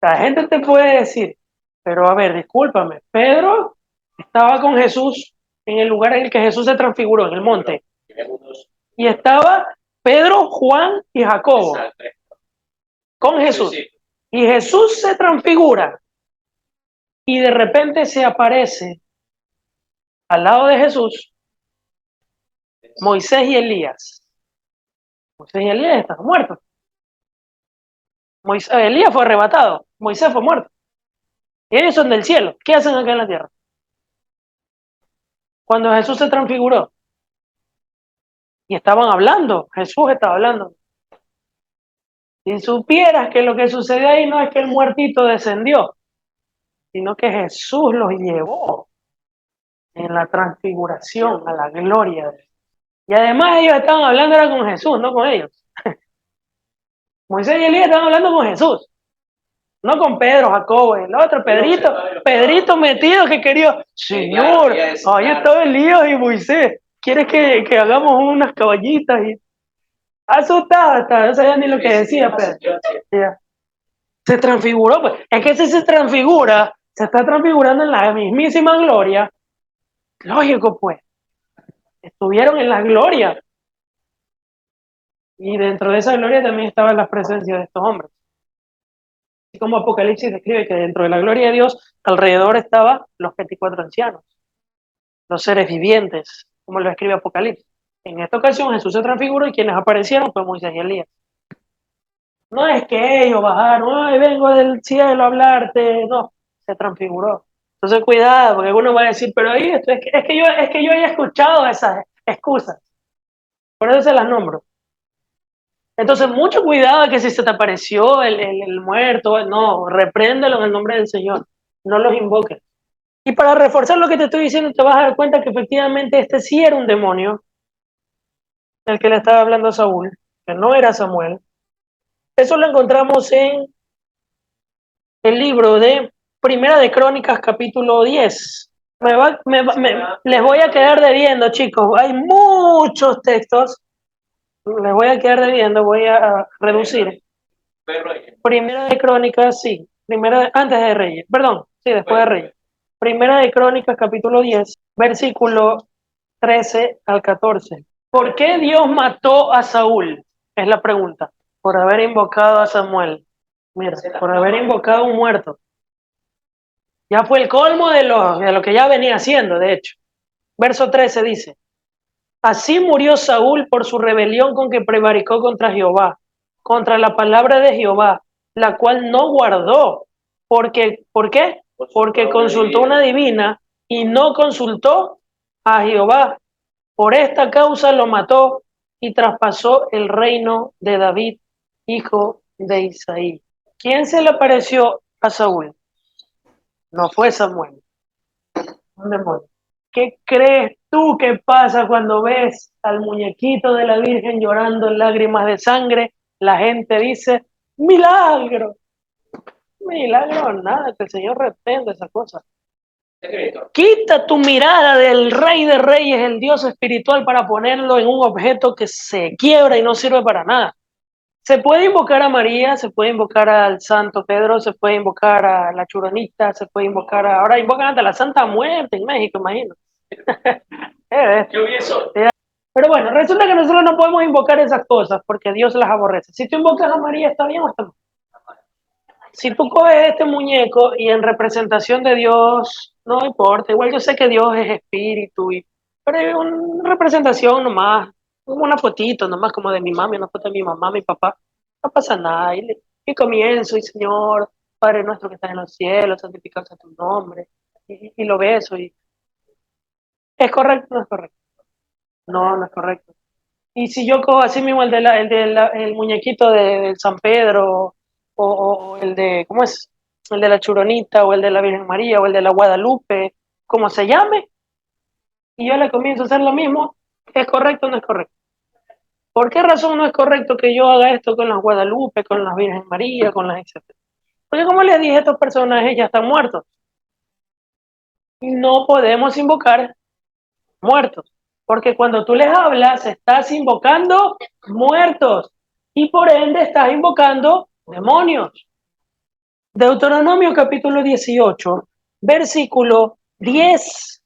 La gente te puede decir, pero a ver, discúlpame, Pedro estaba con Jesús en el lugar en el que Jesús se transfiguró, en el monte. Y estaba Pedro, Juan y Jacobo con Jesús. Y Jesús se transfigura y de repente se aparece al lado de Jesús Moisés y Elías. Moisés y Elías están muertos. Elías fue arrebatado, Moisés fue muerto. Y ellos son del cielo. ¿Qué hacen acá en la tierra? Cuando Jesús se transfiguró y estaban hablando, Jesús estaba hablando. Si supieras que lo que sucedió ahí no es que el muertito descendió, sino que Jesús los llevó en la transfiguración a la gloria. Y además ellos estaban hablando era con Jesús, no con ellos. Moisés y Elías estaban hablando con Jesús, no con Pedro, Jacobo, el otro, Pedrito metido que quería, Señor, ahí estaba Elías y Moisés, ¿quieres que hagamos unas caballitas? Asustado estaba, no sabía ni lo que decía, pero ya. Se transfiguró, pues. Es que si se transfigura, se está transfigurando en la mismísima gloria. Lógico, pues. Estuvieron en la gloria. Y dentro de esa gloria también estaban las presencias de estos hombres. Y como Apocalipsis describe que dentro de la gloria de Dios, alrededor estaban los 24 ancianos, los seres vivientes, como lo escribe Apocalipsis. En esta ocasión Jesús se transfiguró y quienes aparecieron fue Moisés y Elías. No es que ellos bajaron, ay, vengo del cielo a hablarte, no, se transfiguró. Entonces cuidado, porque uno va a decir, pero ahí esto es que yo he escuchado esas excusas, por eso se las nombro. Entonces, mucho cuidado de que si se te apareció el muerto, no, repréndelo en el nombre del Señor, no los invoques. Y para reforzar lo que te estoy diciendo, te vas a dar cuenta que efectivamente este sí era un demonio, el que le estaba hablando a Saúl, que no era Samuel. Eso lo encontramos en el libro de Primera de Crónicas, capítulo 10. Les voy a quedar debiendo, chicos. Hay muchos textos. Les voy a quedar debiendo, voy a reducir. Primera de Crónicas, sí. Antes de Reyes. Perdón, sí, después de Reyes. Primera de Crónicas, capítulo 10, versículo 13 al 14. ¿Por qué Dios mató a Saúl? Es la pregunta. Por haber invocado a Samuel. Mira, por haber invocado a un muerto. Ya fue el colmo de lo que ya venía haciendo, de hecho. Verso 13 dice, así murió Saúl por su rebelión con que prevaricó contra Jehová, contra la palabra de Jehová, la cual no guardó. ¿Por qué? Porque consultó una divina y no consultó a Jehová. Por esta causa lo mató y traspasó el reino de David, hijo de Isaí. ¿Quién se le apareció a Saúl? No fue Samuel, un demonio. ¿Qué crees tú que pasa cuando ves al muñequito de la Virgen llorando en lágrimas de sangre? La gente dice, milagro. Milagro nada, que el Señor reprenda esa cosa. Quita tu mirada del Rey de Reyes, el Dios espiritual, para ponerlo en un objeto que se quiebra y no sirve para nada. Se puede invocar a María, se puede invocar al Santo Pedro, se puede invocar a la Churonita, se puede invocar ahora invocan hasta la Santa Muerte en México, imagino. Yo vi eso. Pero bueno, resulta que nosotros no podemos invocar esas cosas porque Dios las aborrece. Si tú invocas a María, ¿está bien o está mal? Si tú coges este muñeco y en representación de Dios, no importa, igual yo sé que Dios es espíritu, pero es una representación nomás, como una fotito nomás como de mi mami, una foto de mi mamá, mi papá, no pasa nada. Y comienzo, y Señor, Padre nuestro que estás en los cielos, santificado sea tu nombre, y lo beso, y ¿es correcto o no es correcto? No, no es correcto. Y si yo cojo así mismo el muñequito del San Pedro, o el de, ¿cómo es? El de la Churonita, o el de la Virgen María, o el de la Guadalupe, como se llame, y yo le comienzo a hacer lo mismo, ¿es correcto o no es correcto? ¿Por qué razón no es correcto que yo haga esto con las Guadalupe, con las Virgen María, con las etcétera? Porque como les dije, estos personajes ya están muertos. Y no podemos invocar muertos. Porque cuando tú les hablas, estás invocando muertos. Y por ende estás invocando demonios. Deuteronomio capítulo 18, versículo 10.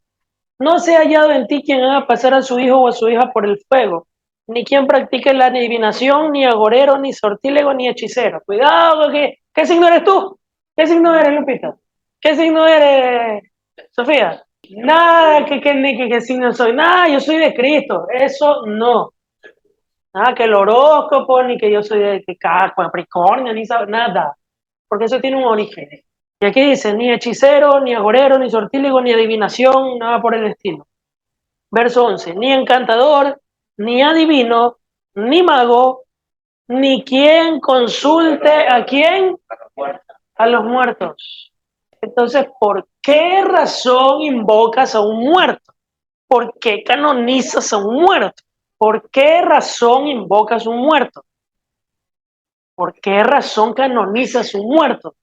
No se ha hallado en ti quien haga pasar a su hijo o a su hija por el fuego, ni quien practique la adivinación, ni agorero, ni sortílego, ni hechicero. Cuidado, porque ¿qué signo eres tú? ¿Qué signo eres, Lupita? ¿Qué signo eres, Sofía? Nada, que signo soy. Nada, yo soy de Cristo. Eso no. Nada, que el horóscopo, ni que yo soy de Capricornio, ni nada. Porque eso tiene un origen. Y aquí dice, ni hechicero, ni agorero, ni sortílego, ni adivinación, nada por el estilo. Verso 11, ni encantador, ni adivino, ni mago, ni quien consulte a quién, a los muertos. Entonces, ¿por qué razón invocas a un muerto? ¿Por qué canonizas a un muerto? ¿Por qué razón invocas a un muerto? ¿Por qué razón canonizas a un muerto?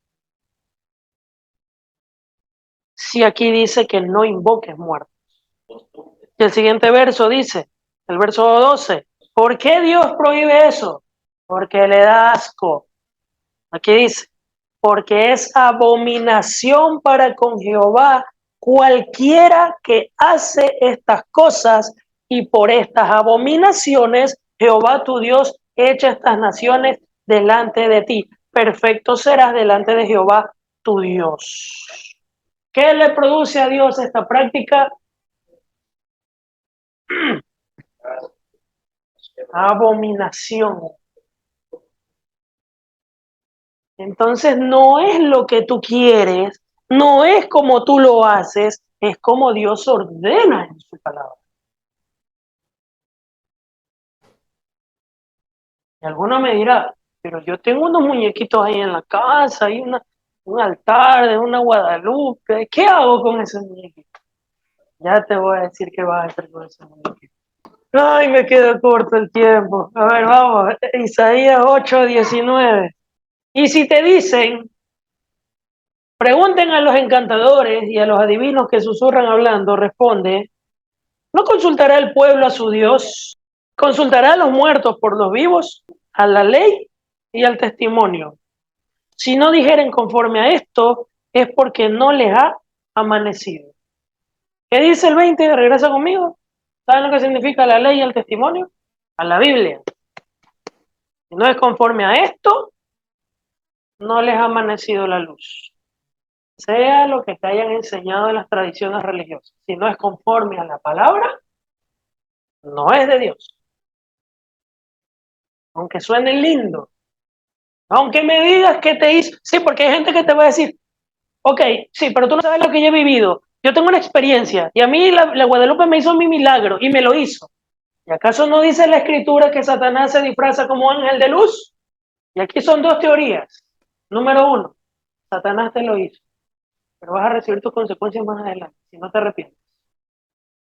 Si aquí dice que no invoques muertos. Y el siguiente verso dice, el verso 12, ¿Por qué Dios prohíbe eso? Porque le da asco. Aquí dice, porque es abominación para con Jehová cualquiera que hace estas cosas, y por estas abominaciones Jehová tu Dios echa estas naciones delante de ti. Perfecto serás delante de Jehová tu Dios. ¿Qué le produce a Dios esta práctica? Abominación. Entonces no es lo que tú quieres, no es como tú lo haces, es como Dios ordena en su palabra. Y alguno me dirá, pero yo tengo unos muñequitos ahí en la casa, hay un altar de una Guadalupe, ¿qué hago con esos muñequitos? Ya te voy a decir qué vas a hacer con esos muñequitos. Ay, me queda corto el tiempo. A ver, vamos, Isaías 8:19. Y si te dicen, pregunten a los encantadores y a los adivinos que susurran hablando, responde, ¿no consultará el pueblo a su Dios? ¿Consultará a los muertos por los vivos, a la ley y al testimonio? Si no dijeren conforme a esto, es porque no les ha amanecido. ¿Qué dice el 20? Regresa conmigo. ¿Saben lo que significa la ley y el testimonio? A la Biblia. Si no es conforme a esto, no les ha amanecido la luz. Sea lo que te hayan enseñado en las tradiciones religiosas. Si no es conforme a la palabra, no es de Dios. Aunque suene lindo. Aunque me digas que te hizo. Sí, porque hay gente que te va a decir, ok, sí, pero tú no sabes lo que yo he vivido. Yo tengo una experiencia y a mí la Guadalupe me hizo mi milagro y me lo hizo. ¿Y acaso no dice la escritura que Satanás se disfraza como ángel de luz? Y aquí son dos teorías. Número uno, Satanás te lo hizo, pero vas a recibir tus consecuencias más adelante, si no te arrepientes.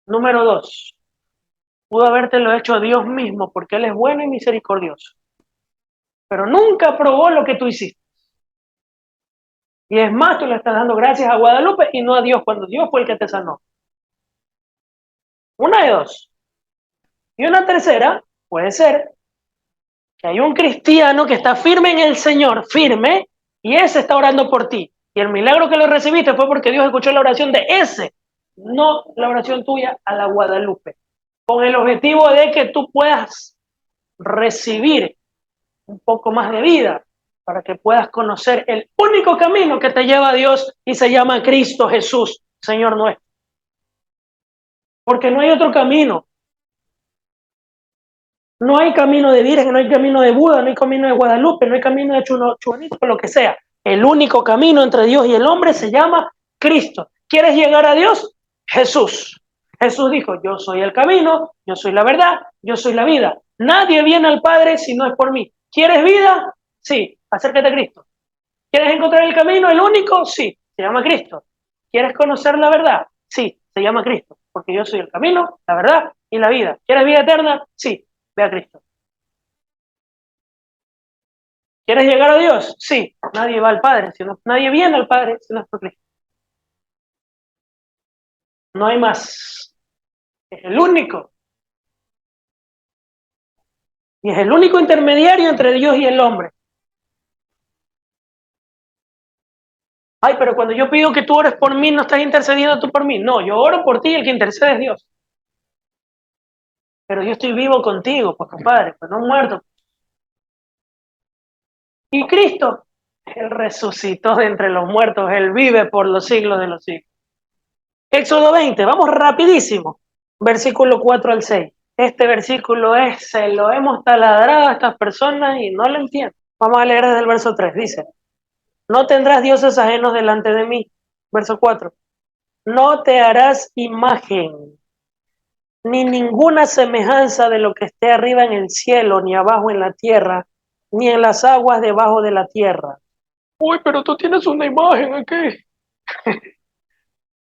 Número dos, pudo habértelo hecho Dios mismo porque Él es bueno y misericordioso, pero nunca probó lo que tú hiciste. Y es más, tú le estás dando gracias a Guadalupe y no a Dios, cuando Dios fue el que te sanó. Una de dos. Y una tercera, puede ser que hay un cristiano que está firme en el Señor, firme, y ese está orando por ti. Y el milagro que lo recibiste fue porque Dios escuchó la oración de ese, no la oración tuya a la Guadalupe, con el objetivo de que tú puedas recibir un poco más de vida, para que puedas conocer el único camino que te lleva a Dios y se llama Cristo Jesús, Señor nuestro. Porque no hay otro camino. No hay camino de Virgen, no hay camino de Buda, no hay camino de Guadalupe, no hay camino de Chuanito, lo que sea. El único camino entre Dios y el hombre se llama Cristo. ¿Quieres llegar a Dios? Jesús. Jesús dijo, yo soy el camino, yo soy la verdad, yo soy la vida. Nadie viene al Padre si no es por mí. ¿Quieres vida? Sí, acércate a Cristo. ¿Quieres encontrar el camino, el único? Sí, se llama Cristo. ¿Quieres conocer la verdad? Sí, se llama Cristo, porque yo soy el camino, la verdad y la vida. ¿Quieres vida eterna? Sí, ve a Cristo. ¿Quieres llegar a Dios? Sí, nadie va al Padre, nadie viene al Padre si no es por Cristo. No hay más. Es el único. Y es el único intermediario entre Dios y el hombre. Ay, pero cuando yo pido que tú ores por mí, no estás intercediendo tú por mí. No, yo oro por ti y el que intercede es Dios. Pero yo estoy vivo contigo, pues compadre, pues no muerto. Y Cristo, Él resucitó de entre los muertos, Él vive por los siglos de los siglos. Éxodo 20, vamos rapidísimo. Versículo 4 al 6. Este versículo se lo hemos taladrado a estas personas y no lo entienden. Vamos a leer desde el verso 3. Dice, no tendrás dioses ajenos delante de mí. Verso 4. No te harás imagen, ni ninguna semejanza de lo que esté arriba en el cielo, ni abajo en la tierra, ni en las aguas debajo de la tierra. Uy, pero tú tienes una imagen aquí.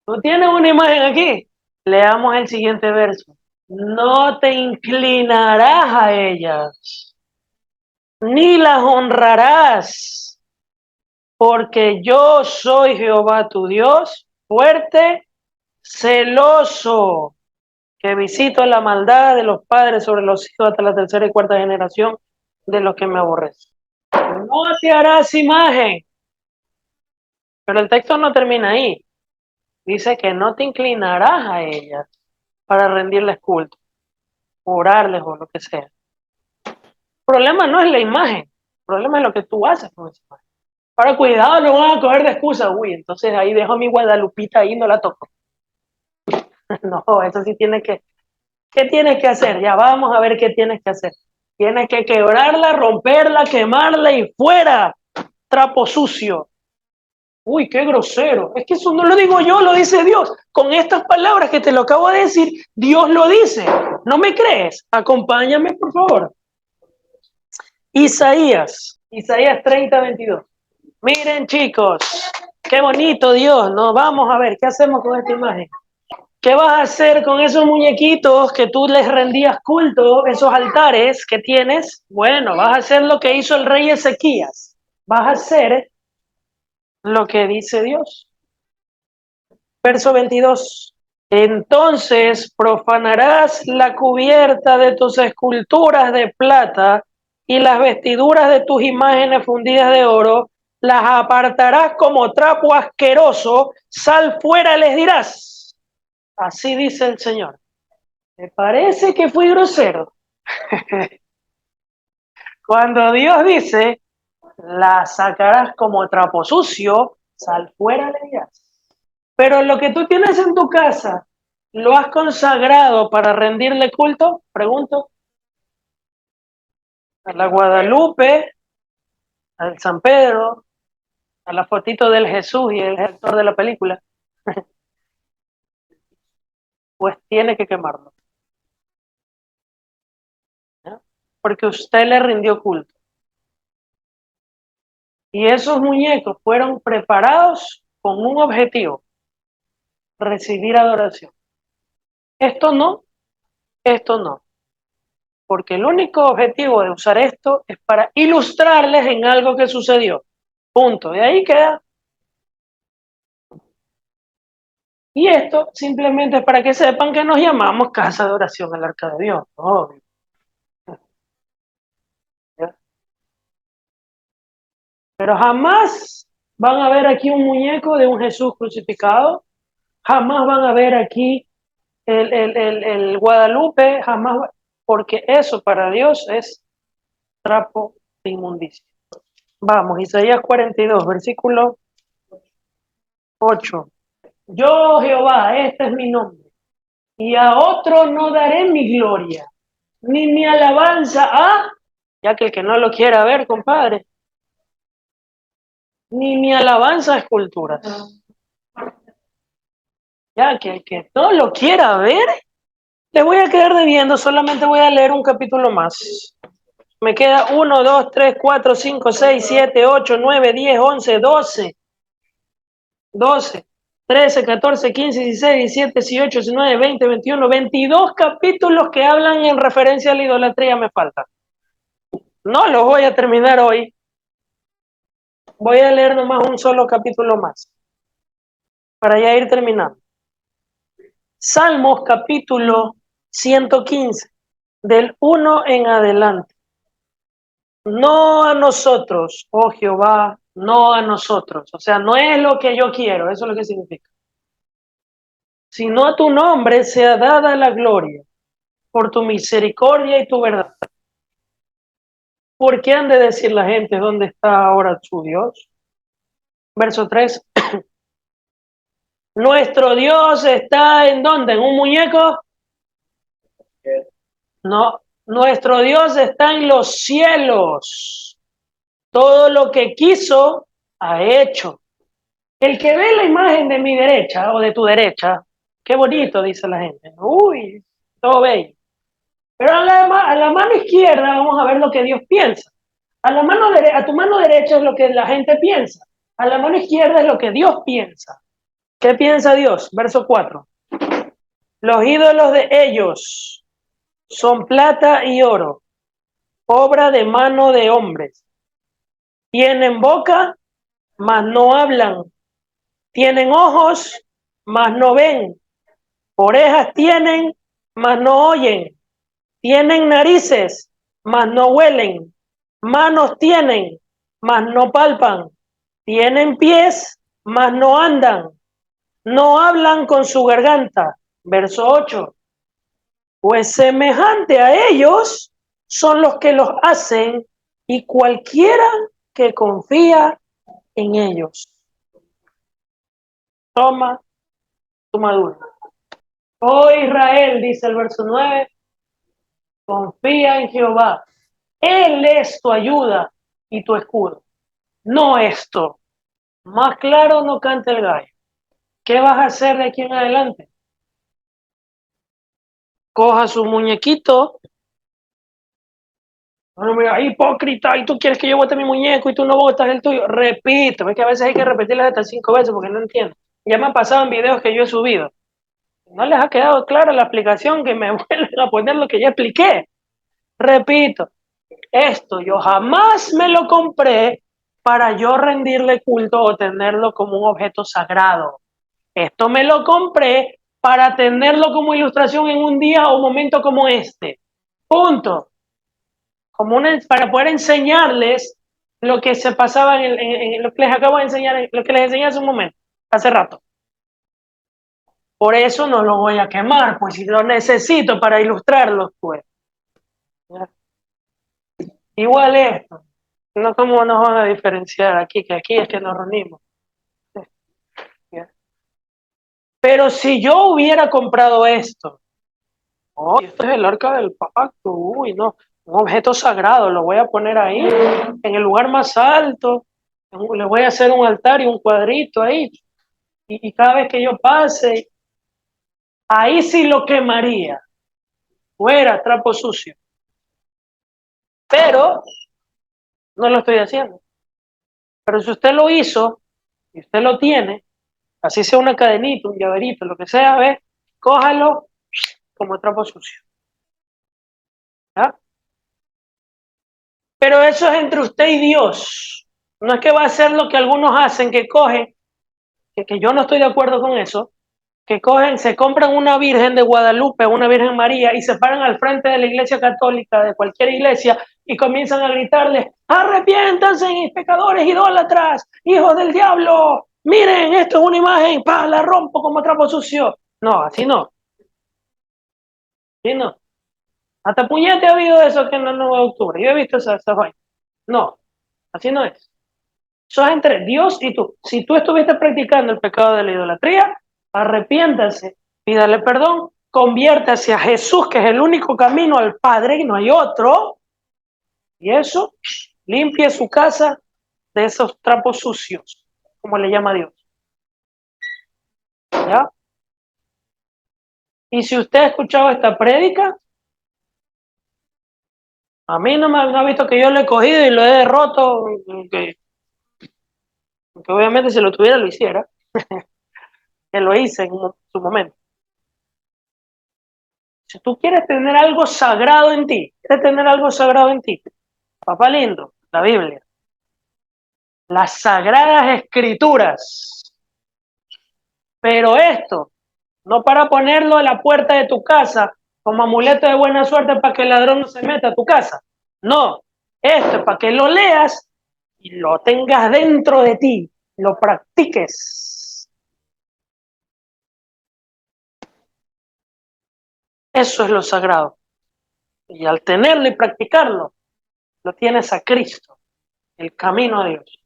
¿Tú tienes una imagen aquí? Leamos el siguiente verso. No te inclinarás a ellas, ni las honrarás, porque yo soy Jehová tu Dios, fuerte, celoso. que visito la maldad de los padres sobre los hijos hasta la tercera y cuarta generación de los que me aborrecen. No te harás imagen. Pero el texto no termina ahí. Dice que no te inclinarás a ellas para rendirles culto, orarles o lo que sea. El problema no es la imagen, el problema es lo que tú haces con esa imagen. Ahora, cuidado, no van a coger de excusa. Uy, entonces ahí dejo mi Guadalupita ahí, no la toco. No, eso sí tiene que... ¿Qué tienes que hacer? Ya vamos a ver qué tienes que hacer. Tienes que quebrarla, romperla, quemarla y fuera. Trapo sucio. Uy, qué grosero. Es que eso no lo digo yo, lo dice Dios. Con estas palabras que te lo acabo de decir, Dios lo dice. ¿No me crees? Acompáñame, por favor. Isaías 30:22. Miren, chicos, qué bonito Dios, ¿no? Vamos a ver, ¿qué hacemos con esta imagen? ¿Qué vas a hacer con esos muñequitos que tú les rendías culto, esos altares que tienes? Bueno, vas a hacer lo que hizo el rey Ezequías. Vas a hacer lo que dice Dios. Verso 22. Entonces profanarás la cubierta de tus esculturas de plata y las vestiduras de tus imágenes fundidas de oro, las apartarás como trapo asqueroso, sal fuera, les dirás. Así dice el Señor. ¿Me parece que fui grosero? Cuando Dios dice, la sacarás como trapo sucio, sal fuera, le dirás. Pero lo que tú tienes en tu casa, ¿lo has consagrado para rendirle culto? Pregunto. A la Guadalupe, al San Pedro, a la fotito del Jesús y el actor de la película. Pues tiene que quemarlo. ¿Ya? Porque usted le rindió culto. Y esos muñecos fueron preparados con un objetivo: recibir adoración. Esto no, esto no. Porque el único objetivo de usar esto es para ilustrarles en algo que sucedió. Punto. De ahí queda. Y esto simplemente es para que sepan que nos llamamos Casa de Oración al Arca de Dios. Obvio. Pero jamás van a ver aquí un muñeco de un Jesús crucificado. Jamás van a ver aquí el Guadalupe. Jamás. Porque eso para Dios es trapo de inmundicia. Vamos, Isaías 42, versículo 8. Yo, Jehová, este es mi nombre, y a otro no daré mi gloria, ni mi alabanza a, ya que el que no lo quiera ver, compadre, ni mi alabanza a esculturas. Ya que el que no lo quiera ver, le voy a quedar debiendo, solamente voy a leer un capítulo más. Me queda 1, 2, 3, 4, 5, 6, 7, 8, 9, 10, 11, 12, 13, 14, 15, 16, 17, 18, 19, 20, 21, 22 capítulos que hablan en referencia a la idolatría me faltan. No los voy a terminar hoy. Voy a leer nomás un solo capítulo más para ya ir terminando. Salmos capítulo 115, del 1 en adelante. No a nosotros, oh Jehová, no a nosotros. O sea, no es lo que yo quiero, eso es lo que significa. Sino a tu nombre sea dada la gloria, por tu misericordia y tu verdad. ¿Por qué han de decir la gente dónde está ahora su Dios? Verso 3. Nuestro Dios está ¿en dónde? ¿En un muñeco? No, nuestro Dios está en los cielos. Todo lo que quiso, ha hecho. El que ve la imagen de mi derecha o de tu derecha, qué bonito, dice la gente. Uy, todo bello. Pero a la mano izquierda vamos a ver lo que Dios piensa. A tu mano derecha es lo que la gente piensa. A la mano izquierda es lo que Dios piensa. ¿Qué piensa Dios? Verso 4. Los ídolos de ellos son plata y oro, obra de mano de hombres. Tienen boca, mas no hablan. Tienen ojos, mas no ven. Orejas tienen, mas no oyen, tienen narices, mas no huelen, manos tienen, mas no palpan, tienen pies, mas no andan, no hablan con su garganta. Verso 8. Pues semejante a ellos son los que los hacen y cualquiera que confía en ellos. Toma tu madura. Oh Israel, dice el verso 9, confía en Jehová. Él es tu ayuda y tu escudo. No esto. Más claro no canta el gallo. ¿Qué vas a hacer de aquí en adelante? Coja su muñequito. Bueno, mira, hipócrita, y tú quieres que yo vote mi muñeco y tú no votas el tuyo. Repito, es que a veces hay que repetirlas hasta 5 veces porque no entiendo. Ya me ha pasado en videos que yo he subido. No les ha quedado clara la explicación, que me vuelven a poner lo que ya expliqué. Repito, esto yo jamás me lo compré para yo rendirle culto o tenerlo como un objeto sagrado. Esto me lo compré para tenerlo como ilustración en un día o momento como este. Punto. Para poder enseñarles lo que se pasaba en lo que les acabo de enseñar, lo que les enseñé hace un momento, hace rato. Por eso no lo voy a quemar, pues si lo necesito para ilustrarlos, pues. ¿Ya? Igual esto. No, ¿cómo nos van a diferenciar aquí? Que aquí es que nos reunimos. ¿Ya? Pero si yo hubiera comprado esto, oh, esto es el arca del pacto, uy, no, un objeto sagrado, lo voy a poner ahí, en el lugar más alto, le voy a hacer un altar y un cuadrito ahí, y cada vez que yo pase, ahí sí lo quemaría, fuera, trapo sucio, pero no lo estoy haciendo. Pero si usted lo hizo, y usted lo tiene, así sea una cadenita, un llaverito, lo que sea, ¿ves? Cójalo como trapo sucio, ¿ya? Pero eso es entre usted y Dios. No es que va a hacer lo que algunos hacen, que cogen, que yo no estoy de acuerdo con eso, que cogen, se compran una Virgen de Guadalupe, una Virgen María, y se paran al frente de la iglesia católica, de cualquier iglesia, y comienzan a gritarle: arrepiéntanse, pecadores idólatras, hijos del diablo, miren, esto es una imagen, pa, la rompo como trapo sucio. No, así no, así no. Hasta puñete ha habido eso que en el 9 de octubre, yo he visto esa vaina. No, así no es. Eso es entre Dios y tú. Si tú estuviste practicando el pecado de la idolatría, arrepiéntase, pídale perdón, conviértase a Jesús, que es el único camino al Padre, y no hay otro, y eso, limpie su casa de esos trapos sucios, como le llama Dios. ¿Ya? Y si usted ha escuchado esta prédica, a mí no me ha visto que yo lo he cogido y lo he roto, que obviamente si lo tuviera lo hiciera, que lo hice en su momento. Si tú quieres tener algo sagrado en ti, papá lindo, la Biblia, las sagradas escrituras, pero esto, no para ponerlo en la puerta de tu casa como amuleto de buena suerte para que el ladrón no se meta a tu casa, no, esto es para que lo leas y lo tengas dentro de ti, lo practiques. Eso es lo sagrado. Y al tenerlo y practicarlo, lo tienes a Cristo, el camino a Dios.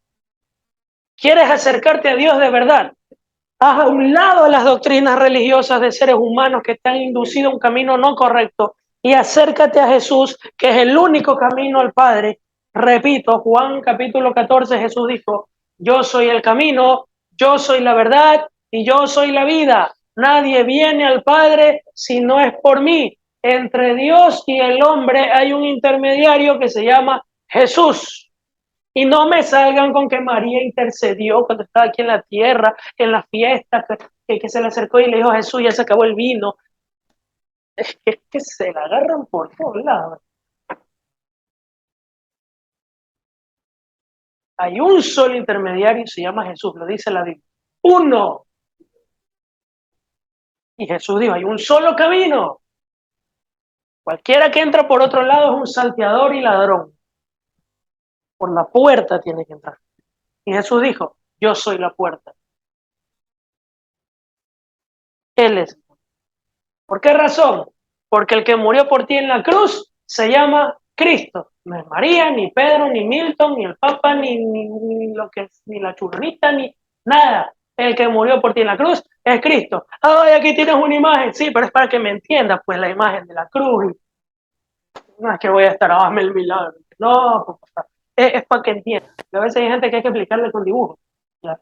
¿Quieres acercarte a Dios de verdad? Haz a un lado las doctrinas religiosas de seres humanos que te han inducido a un camino no correcto y acércate a Jesús, que es el único camino al Padre. Repito, Juan capítulo 14, Jesús dijo: yo soy el camino, yo soy la verdad y yo soy la vida. Nadie viene al Padre si no es por mí. Entre Dios y el hombre hay un intermediario que se llama Jesús. Y no me salgan con que María intercedió cuando estaba aquí en la tierra, en la fiesta, que se le acercó y le dijo: Jesús, ya se acabó el vino. Es que se la agarran por todos lados. Hay un solo intermediario y se llama Jesús, lo dice la Biblia. Uno. Y Jesús dijo: hay un solo camino. Cualquiera que entra por otro lado es un salteador y ladrón. Por la puerta tiene que entrar. Y Jesús dijo, yo soy la puerta. Él es. ¿Por qué razón? Porque el que murió por ti en la cruz se llama Cristo. No es María, ni Pedro, ni Milton, ni el Papa, ni lo que es, ni la churrita, ni nada. El que murió por ti en la cruz es Cristo. Ay, aquí tienes una imagen. Sí, pero es para que me entiendas, pues la imagen de la cruz. No es que voy a estar, hazme el milagro. No, pues, es para que entiendas. A veces hay gente que hay que explicarle con dibujos. ¿Ya?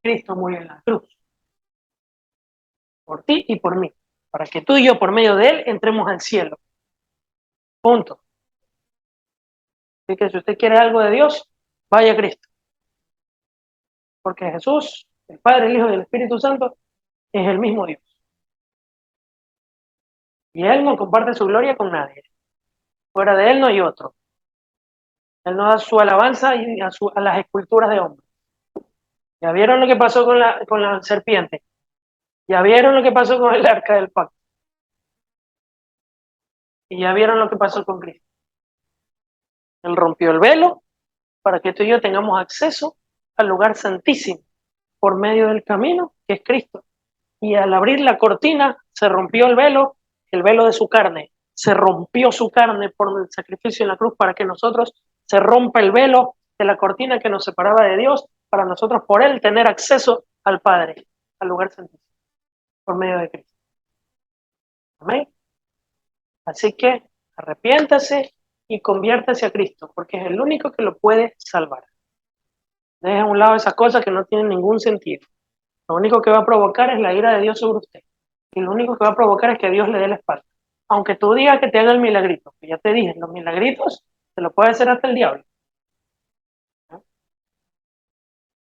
Cristo murió en la cruz. Por ti y por mí. Para que tú y yo, por medio de él, entremos al cielo. Punto. Así que si usted quiere algo de Dios, vaya a Cristo. Porque Jesús, el Padre, el Hijo y el Espíritu Santo, es el mismo Dios. Y Él no comparte su gloria con nadie. Fuera de Él no hay otro. Él no da su alabanza a las esculturas de hombres. ¿Ya vieron lo que pasó con la serpiente? ¿Ya vieron lo que pasó con el arca del pacto? Y ya vieron lo que pasó con Cristo. Él rompió el velo para que tú y yo tengamos acceso al lugar santísimo por medio del camino que es Cristo. Y al abrir la cortina se rompió el velo de su carne. Se rompió su carne por el sacrificio en la cruz para que nosotros se rompa el velo de la cortina que nos separaba de Dios, para nosotros por él tener acceso al Padre, al lugar santísimo, por medio de Cristo. Amén. Así que arrepiéntase y conviértase a Cristo, porque es el único que lo puede salvar. Deje a un lado esas cosas que no tienen ningún sentido. Lo único que va a provocar es la ira de Dios sobre usted. Y lo único que va a provocar es que Dios le dé la espalda. Aunque tú digas que te haga el milagrito, que ya te dije, los milagritos se lo puede hacer hasta el diablo. ¿No?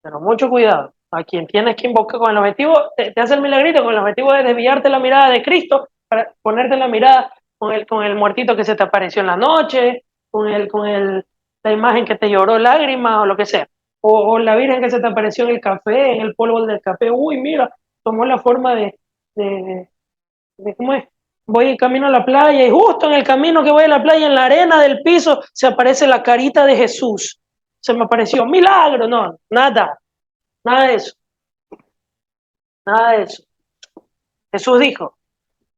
Pero mucho cuidado. A quien tienes que invocar con el objetivo, te hace el milagrito con el objetivo de desviarte la mirada de Cristo, para ponerte la mirada con el muertito que se te apareció en la noche, la imagen que te lloró lágrimas o lo que sea. O la virgen que se te apareció en el café, en el polvo del café. Uy, mira, tomó la forma de ¿cómo es? Voy camino a la playa y justo en el camino que voy a la playa, en la arena del piso, se aparece la carita de Jesús. Se me apareció, milagro, no, nada de eso, nada de eso. Jesús dijo,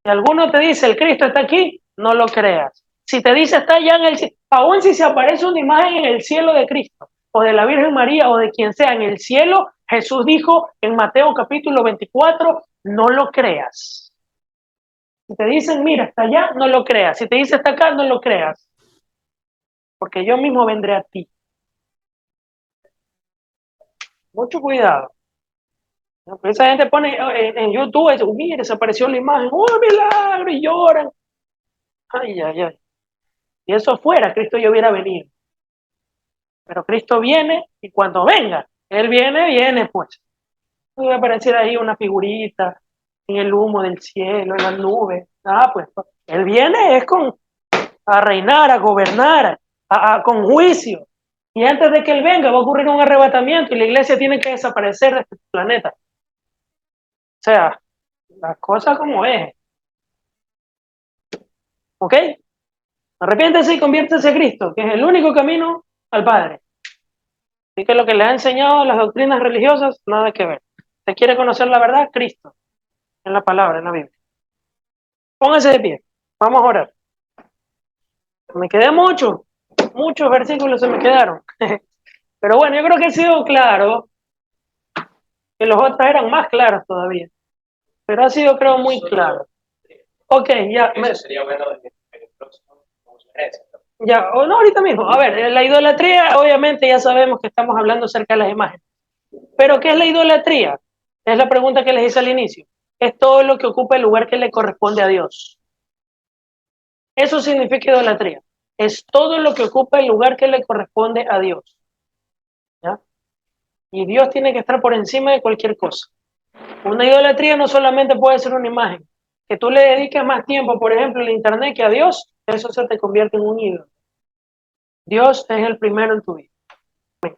si alguno te dice el Cristo está aquí, no lo creas. Si te dice está allá en el cielo, aún si se aparece una imagen en el cielo de Cristo, o de la Virgen María, o de quien sea en el cielo, Jesús dijo en Mateo capítulo 24, no lo creas. Si te dicen, mira, está allá, no lo creas. Si te dice está acá, no lo creas. Porque yo mismo vendré a ti. Mucho cuidado. Esa gente pone en YouTube, dice, mira, desapareció la imagen, ¡oh, milagro! Y lloran. Ay, ay, ay. Si eso fuera, Cristo ya hubiera venido. Pero Cristo viene y cuando venga, Él viene pues. No va a aparecer ahí una figurita en el humo del cielo, en las nubes. Pues Él viene es a reinar, a gobernar, con juicio. Y antes de que Él venga va a ocurrir un arrebatamiento y la iglesia tiene que desaparecer de este planeta. O sea, las cosas como es. ¿Ok? Arrepiéntese y conviértese a Cristo, que es el único camino al Padre. Así que lo que le ha enseñado las doctrinas religiosas, nada que ver. ¿Usted quiere conocer la verdad? Cristo. En la palabra, en la Biblia. Póngase de pie. Vamos a orar. Me quedé muchos versículos se me quedaron. Pero bueno, yo creo que he sido claro, que los otros eran más claros todavía. Pero ha sido, creo, muy claro. Ok, ya. Eso sería bueno en el próximo. Ya, o no, ahorita mismo. A ver, la idolatría, obviamente ya sabemos que estamos hablando acerca de las imágenes. Pero ¿qué es la idolatría? Es la pregunta que les hice al inicio. Es todo lo que ocupa el lugar que le corresponde a Dios. Eso significa idolatría. Es todo lo que ocupa el lugar que le corresponde a Dios. ¿Ya? Y Dios tiene que estar por encima de cualquier cosa. Una idolatría no solamente puede ser una imagen. Que tú le dediques más tiempo, por ejemplo, al internet que a Dios, eso se te convierte en un ídolo. Dios es el primero en tu vida.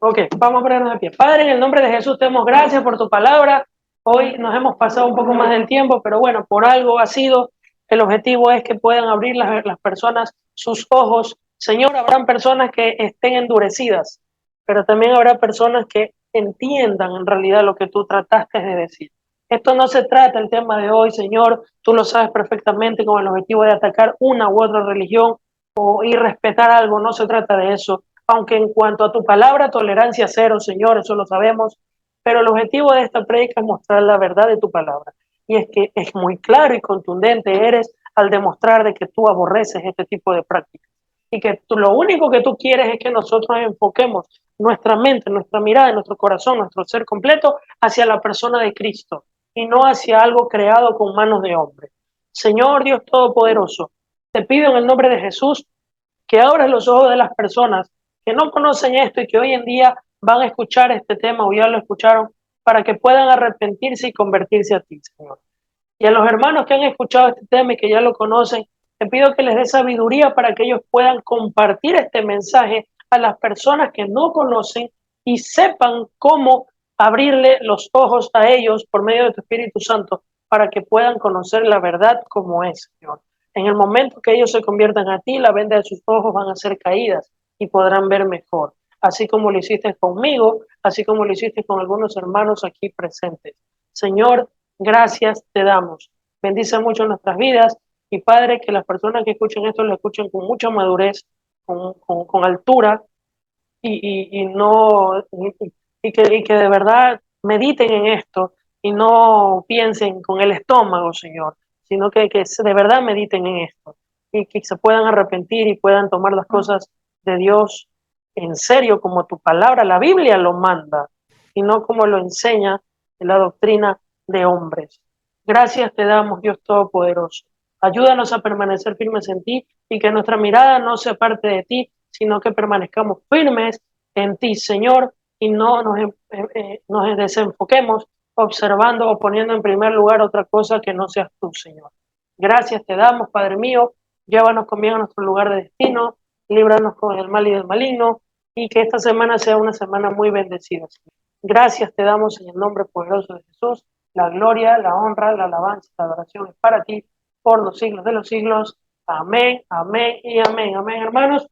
Ok, vamos a ponernos de pie. Padre, en el nombre de Jesús te damos gracias por tu palabra. Hoy nos hemos pasado un poco más del tiempo, pero bueno, por algo ha sido. El objetivo es que puedan abrir las personas sus ojos. Señor, habrán personas que estén endurecidas, pero también habrá personas que entiendan en realidad lo que tú trataste de decir. Esto no se trata el tema de hoy, Señor, tú lo sabes perfectamente, con el objetivo de atacar una u otra religión o irrespetar algo, no se trata de eso. Aunque en cuanto a tu palabra, tolerancia cero, Señor, eso lo sabemos, pero el objetivo de esta prédica es mostrar la verdad de tu palabra. Y es que es muy claro y contundente eres al demostrar de que tú aborreces este tipo de prácticas y que lo único que tú quieres es que nosotros enfoquemos nuestra mente, nuestra mirada, nuestro corazón, nuestro ser completo hacia la persona de Cristo y no hacia algo creado con manos de hombre. Señor Dios Todopoderoso, te pido en el nombre de Jesús que abras los ojos de las personas que no conocen esto y que hoy en día van a escuchar este tema o ya lo escucharon para que puedan arrepentirse y convertirse a ti, Señor. Y a los hermanos que han escuchado este tema y que ya lo conocen, te pido que les dé sabiduría para que ellos puedan compartir este mensaje a las personas que no conocen y sepan cómo abrirle los ojos a ellos por medio de tu Espíritu Santo para que puedan conocer la verdad como es, Señor. En el momento que ellos se conviertan a ti, la venda de sus ojos van a ser caídas y podrán ver mejor, así como lo hiciste conmigo, así como lo hiciste con algunos hermanos aquí presentes. Señor, gracias te damos. Bendice mucho nuestras vidas y Padre, que las personas que escuchen esto lo escuchen con mucha madurez, con altura y no y que de verdad mediten en esto y no piensen con el estómago, Señor, sino que de verdad mediten en esto y que se puedan arrepentir y puedan tomar las cosas de Dios en serio como tu palabra, la Biblia lo manda, y no como lo enseña la doctrina de hombres. Gracias te damos, Dios Todopoderoso. Ayúdanos a permanecer firmes en ti y que nuestra mirada no se aparte de ti, sino que permanezcamos firmes en ti, Señor, y no nos desenfoquemos observando o poniendo en primer lugar otra cosa que no seas tú, Señor. Gracias te damos, Padre mío. Llévanos con bien a nuestro lugar de destino, líbranos con el mal y del maligno, y que esta semana sea una semana muy bendecida, Señor. Gracias te damos en el nombre poderoso de Jesús. La gloria, la honra, la alabanza, la adoración es para ti por los siglos de los siglos. Amén, amén y amén. Amén, hermanos.